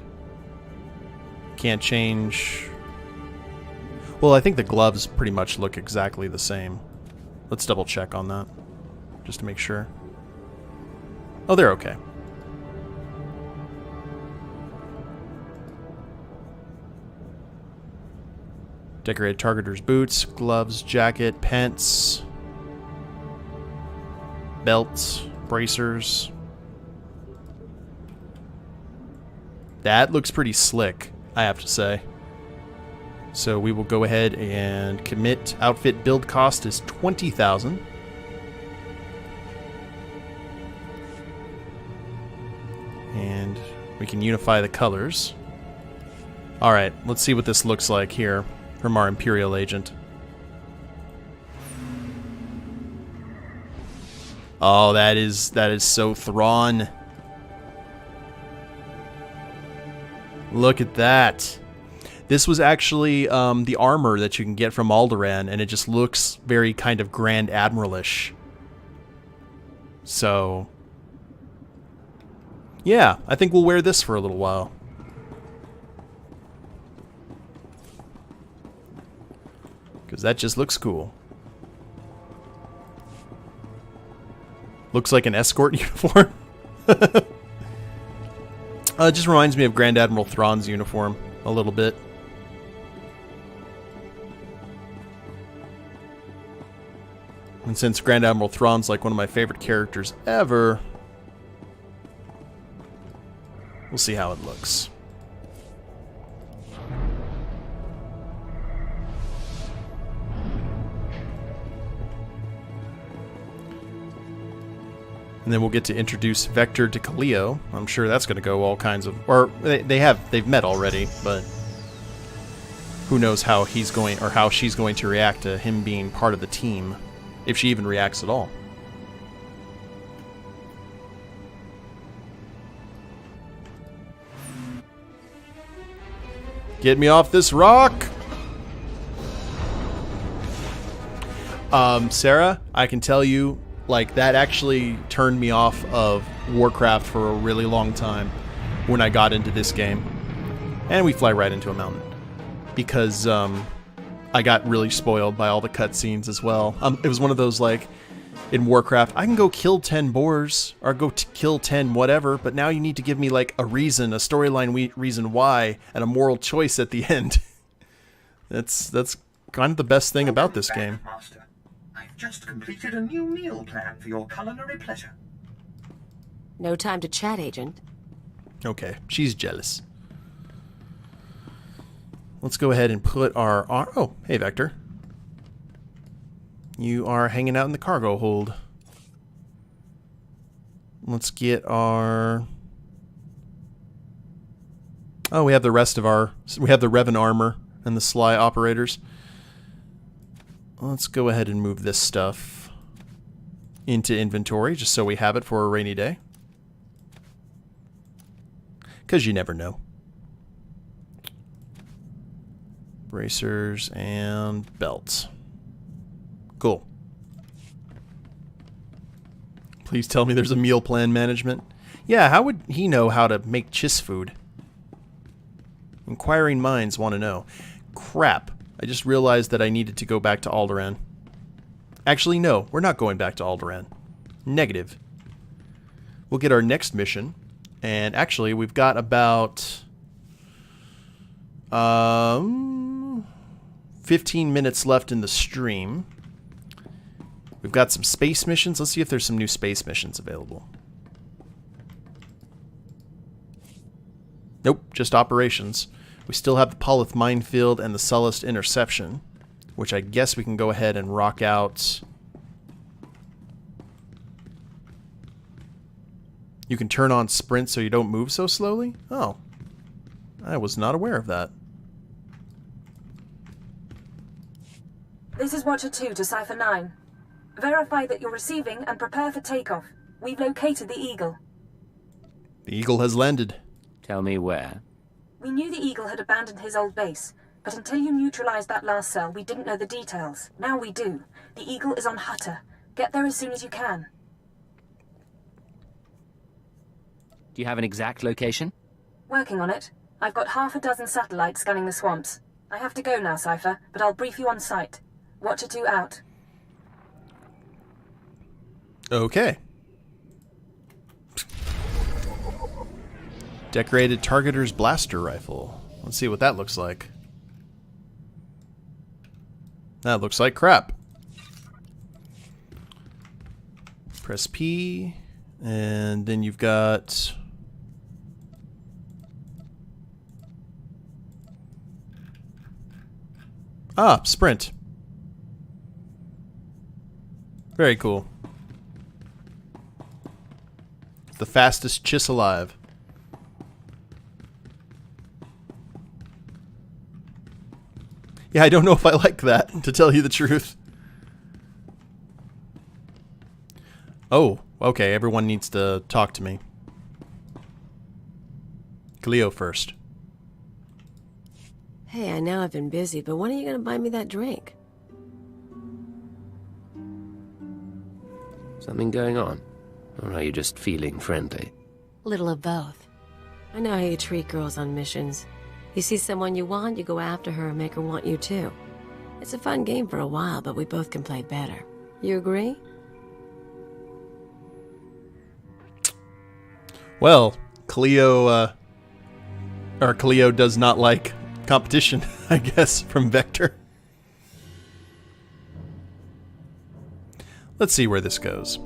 Can't change. Well, I think the gloves pretty much look exactly the same. Let's double check on that, just to make sure. Oh, they're okay. Decorated targeter's boots, gloves, jacket, pants, belts, bracers. That looks pretty slick, I have to say. So we will go ahead and commit. Outfit build cost is 20,000. And we can unify the colors. Alright, let's see what this looks like here from our Imperial Agent. Oh, that is so Thrawn. Look at that. This was actually the armor that you can get from Alderaan, and it just looks very kind of Grand Admiral-ish. So, yeah, I think we'll wear this for a little while. Because that just looks cool. Looks like an escort uniform. It just reminds me of Grand Admiral Thrawn's uniform a little bit. And since Grand Admiral Thrawn's like one of my favorite characters ever, we'll see how it looks. And then we'll get to introduce Vektor to Kaleo. I'm sure that's going to go all kinds of... Or they've met already, but who knows how he's going or how she's going to react to him being part of the team. If she even reacts at all. Get me off this rock! Sarah, I can tell you, like, that actually turned me off of Warcraft for a really long time when I got into this game. And we fly right into a mountain. Because, I got really spoiled by all the cutscenes as well. It was one of those, like, in Warcraft, I can go kill 10 boars, or go kill 10 whatever, but now you need to give me, like, a reason, a storyline reason why, and a moral choice at the end. That's kind of the best thing about this game. Master. I've just completed a new meal plan for your culinary pleasure. No time to chat, Agent. Okay, she's jealous. Let's go ahead and put our... Oh, hey, Vektor. You are hanging out in the cargo hold. Let's get our... Oh, we have the rest of our... We have the Revan armor and the Sly operators. Let's go ahead and move this stuff into inventory, just so we have it for a rainy day. Because you never know. Bracers and belts. Cool. Please tell me there's a meal plan management. Yeah, how would he know how to make chiss food? Inquiring minds want to know. Crap. I just realized that I needed to go back to Alderaan. Actually, no. We're not going back to Alderaan. Negative. We'll get our next mission. And actually, we've got about 15 minutes left in the stream. We've got some space missions. Let's see if there's some new space missions available. Nope, just operations. We still have the Polith Minefield and the Sullust Interception, which I guess we can go ahead and rock out. You can turn on sprint so you don't move so slowly? Oh, I was not aware of that. This is Watcher 2 to Cipher 9. Verify that you're receiving and prepare for takeoff. We've located the Eagle. The Eagle has landed. Tell me where. We knew the Eagle had abandoned his old base, but until you neutralized that last cell, we didn't know the details. Now we do. The Eagle is on Hutter. Get there as soon as you can. Do you have an exact location? Working on it. I've got half a dozen satellites scanning the swamps. I have to go now, Cipher, but I'll brief you on site. Watcher 2 out. Okay. Decorated Targeter's Blaster Rifle. Let's see what that looks like. That looks like crap. Press P, and then you've got... Ah, sprint. Very cool. The fastest chiss alive. Yeah, I don't know if I like that, to tell you the truth. Oh, okay, everyone needs to talk to me. Cleo first. Hey, I know I've been busy, but when are you going to buy me that drink? Something going on? Or are you just feeling friendly? Little of both. I know how you treat girls on missions. You see someone you want, you go after her and make her want you too. It's a fun game for a while, but we both can play better. You agree? Well, Cleo does not like competition, I guess, from Vektor. Let's see where this goes.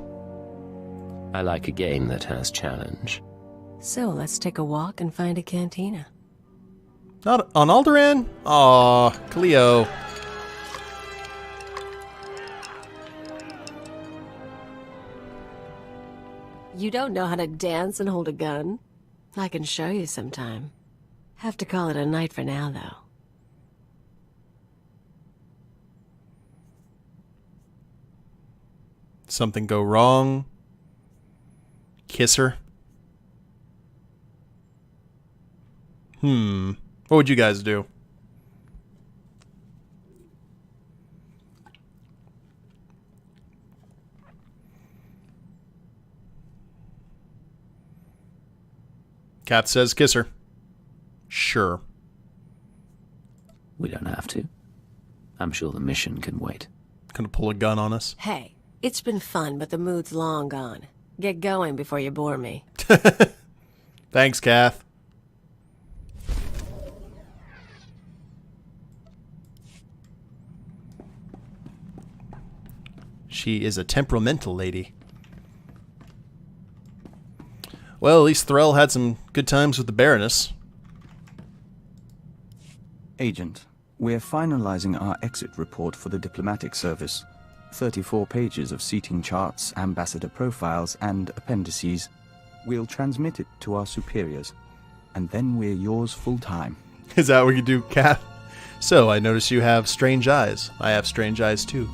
I like a game that has challenge. So, let's take a walk and find a cantina. Not on Alderaan? Aw, Cleo. You don't know how to dance and hold a gun? I can show you sometime. Have to call it a night for now, though. Something go wrong? Kiss her? What would you guys do? Cat says kiss her. Sure. We don't have to. I'm sure the mission can wait. Gonna pull a gun on us? Hey, it's been fun, but the mood's long gone. Get going before you bore me. Thanks, Kath. She is a temperamental lady. Well, at least Threll had some good times with the Baroness. Agent, we're finalizing our exit report for the diplomatic service. 34 pages of seating charts, ambassador profiles, and appendices. We'll transmit it to our superiors, and then we're yours full-time. Is that what you do, Kath? So, I notice you have strange eyes. I have strange eyes, too.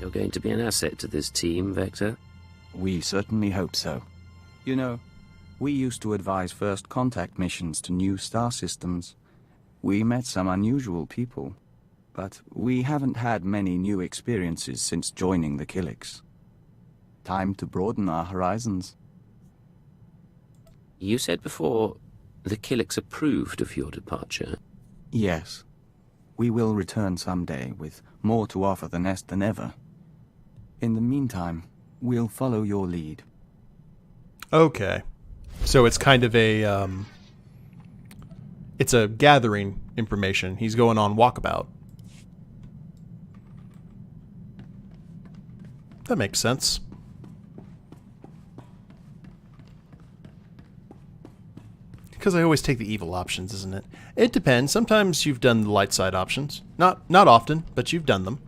You're going to be an asset to this team, Vektor? We certainly hope so. You know, we used to advise first contact missions to new star systems. We met some unusual people, but we haven't had many new experiences since joining the Killiks. Time to broaden our horizons. You said before the Killiks approved of your departure. Yes. We will return someday with more to offer the Nest than ever. In the meantime, we'll follow your lead. Okay. So it's kind of a, it's a gathering information. He's going on walkabout. That makes sense. Because I always take the evil options, isn't it? It depends. Sometimes you've done the light side options. Not often, but you've done them.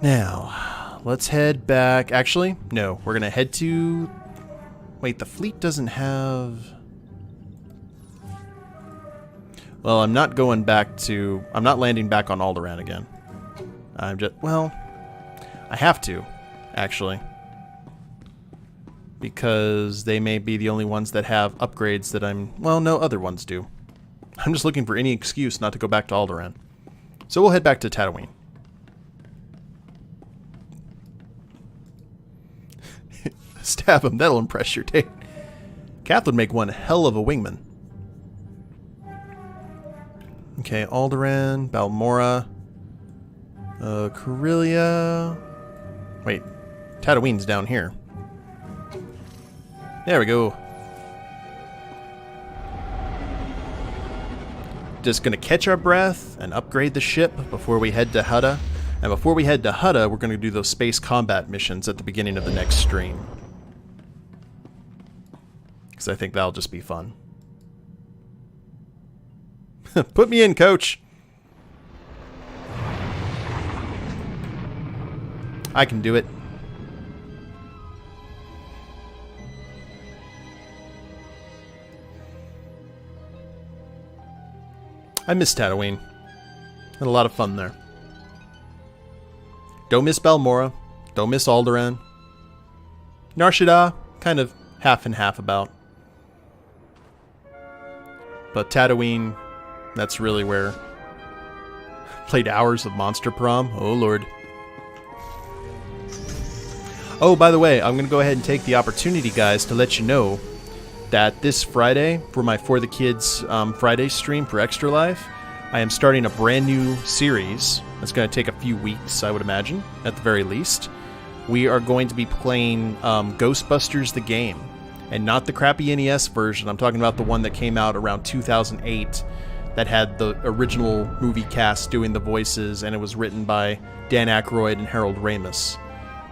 Now, let's head back. Actually, no. We're going to head to... Wait, the fleet doesn't have... Well, I'm not going back to... I'm not landing back on Alderaan again. I'm just... Well, I have to, actually. Because they may be the only ones that have upgrades that I'm... Well, no, other ones do. I'm just looking for any excuse not to go back to Alderaan. So we'll head back to Tatooine. Stab him, that'll impress your date. Kath would make one hell of a wingman. Okay, Alderaan, Balmora, Corellia. Wait, Tatooine's down here. There we go. Just gonna catch our breath and upgrade the ship before we head to Hutta. And before we head to Hutta, we're gonna do those space combat missions at the beginning of the next stream. Because I think that'll just be fun. Put me in, coach. I can do it. I miss Tatooine. Had a lot of fun there. Don't miss Balmora. Don't miss Alderaan. Nar Shaddaa, kind of half and half about. But Tatooine, that's really where... Played hours of Monster Prom. Oh, Lord. Oh, by the way, I'm going to go ahead and take the opportunity, guys, to let you know that this Friday, for my For the Kids Friday stream for Extra Life, I am starting a brand new series. It's going to take a few weeks, I would imagine, at the very least. We are going to be playing Ghostbusters the game, and not the crappy NES version. I'm talking about the one that came out around 2008 that had the original movie cast doing the voices, and it was written by Dan Aykroyd and Harold Ramis.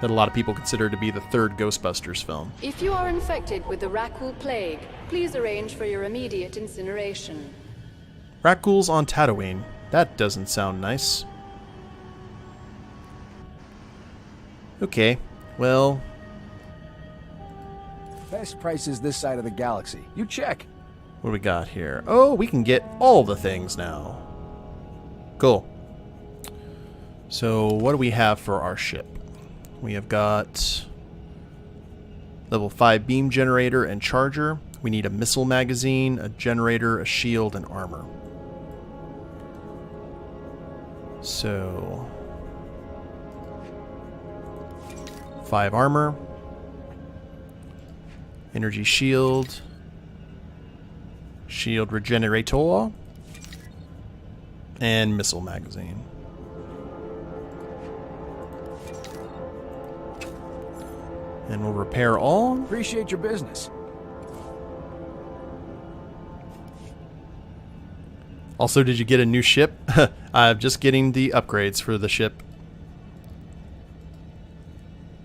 That a lot of people consider to be the third Ghostbusters film. If you are infected with the Rakul plague, please arrange for your immediate incineration. Rakuls on Tatooine. That doesn't sound nice. Okay, well... Best prices this side of the galaxy. You check. What do we got here? Oh, we can get all the things now. Cool. So, what do we have for our ship? We have got level 5 beam generator and charger. We need a missile magazine, a generator, a shield, and armor. So, 5 armor, energy shield, shield regenerator, and missile magazine. And we'll repair all. Appreciate your business. Also, did you get a new ship? I'm just getting the upgrades for the ship.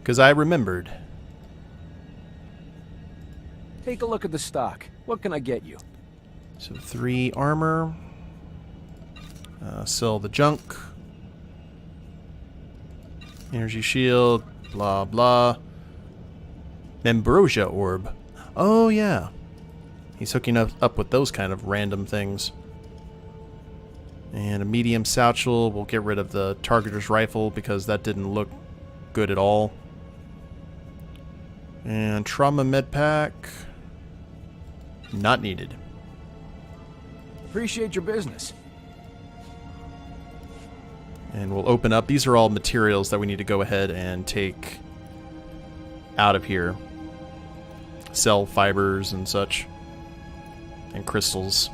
Because I remembered. Take a look at the stock. What can I get you? So 3 armor. Sell the junk. Energy shield. Blah, blah. Ambrosia orb. Oh, yeah. He's hooking up with those kind of random things. And a medium satchel. We'll get rid of the targeter's rifle because that didn't look good at all. And trauma med pack. Not needed. Appreciate your business. And we'll open up. These are all materials that we need to go ahead and take out of here. Cell fibers and such. And crystals.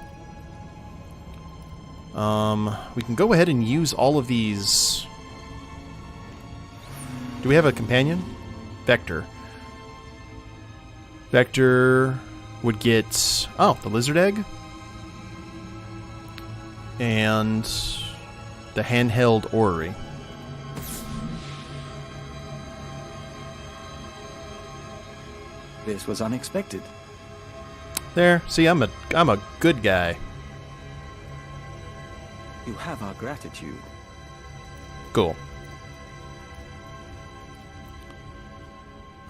We can go ahead and use all of these. Do we have a companion? Vektor. Vektor would get, the lizard egg. And the handheld orrery. This was unexpected. There. See, I'm a good guy. You have our gratitude. Cool.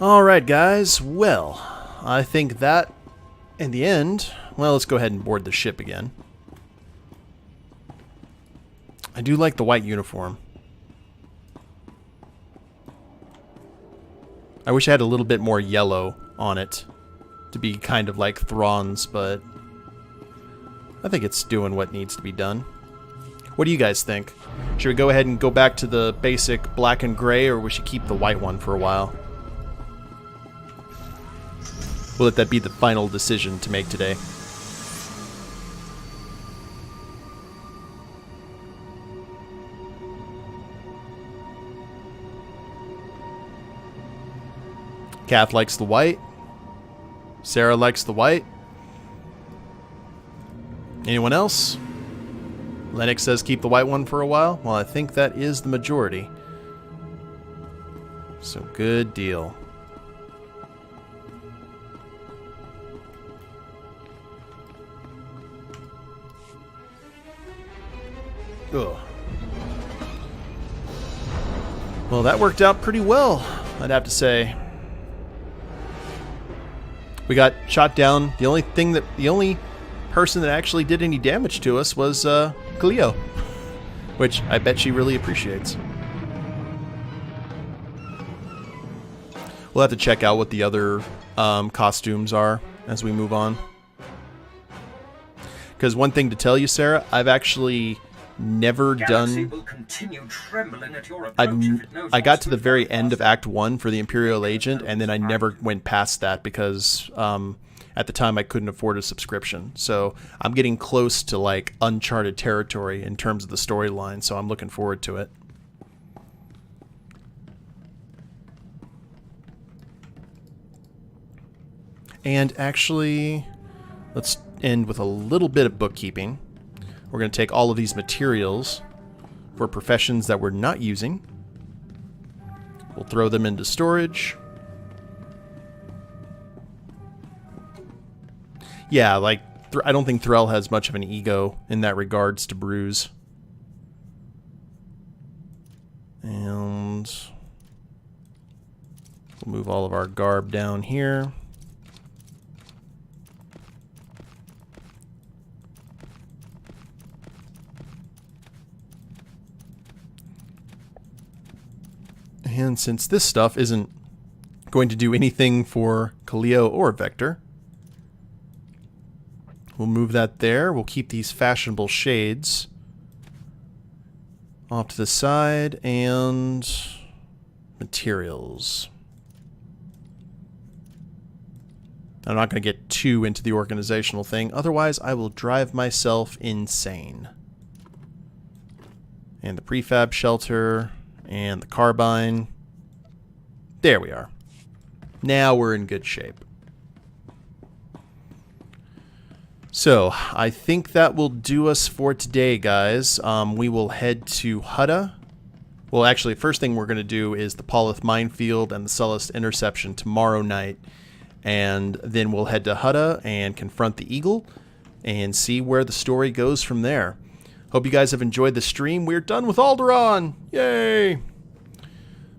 Alright, guys. Well, I think that, in the end, well, let's go ahead and board the ship again. I do like the white uniform. I wish I had a little bit more yellow on it to be kind of like Thrawn's, but I think it's doing what needs to be done. What do you guys think? Should we go ahead and go back to the basic black and gray, or we should keep the white one for a while? We'll let that be the final decision to make today. Kath likes the white. Sarah likes the white. Anyone else? Lennox says keep the white one for a while. Well, I think that is the majority. So good deal. Ugh. Well, that worked out pretty well, I'd have to say. We got shot down. The only person that actually did any damage to us was Cleo, which I bet she really appreciates. We'll have to check out what the other costumes are as we move on. Because one thing to tell you, Sarah, I've actually never done. I got to the very end of Act 1 for the Imperial Agent, and then I never went past that because at the time I couldn't afford a subscription. So I'm getting close to like uncharted territory in terms of the storyline, so I'm looking forward to it. And actually, let's end with a little bit of bookkeeping. We're going to take all of these materials for professions that we're not using. We'll throw them into storage. Yeah, like, I don't think Threll has much of an ego in that regards to Bruise. And we'll move all of our garb down here. And since this stuff isn't going to do anything for Cleo or Vektor, we'll move that there. We'll keep these fashionable shades off to the side, and materials. I'm not going to get too into the organizational thing, otherwise I will drive myself insane. And the prefab shelter, and the carbine. There we are. Now we're in good shape. So, I think that will do us for today, guys. We will head to Hutta. Well, actually, first thing we're going to do is the Polith Minefield and the Sullust Interception tomorrow night. And then we'll head to Hutta and confront the Eagle and see where the story goes from there. Hope you guys have enjoyed the stream. We're done with Alderaan! Yay!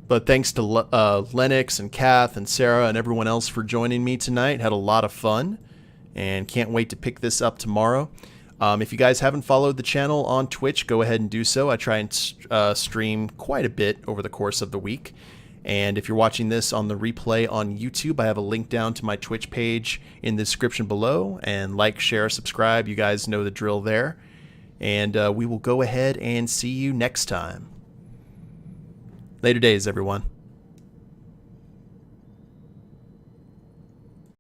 But thanks to Lennox and Kath and Sarah and everyone else for joining me tonight. Had a lot of fun. And can't wait to pick this up tomorrow. If you guys haven't followed the channel on Twitch, go ahead and do so. I try and stream quite a bit over the course of the week. And if you're watching this on the replay on YouTube, I have a link down to my Twitch page in the description below. And like, share, subscribe. You guys know the drill there. And we will go ahead and see you next time. Later days, everyone.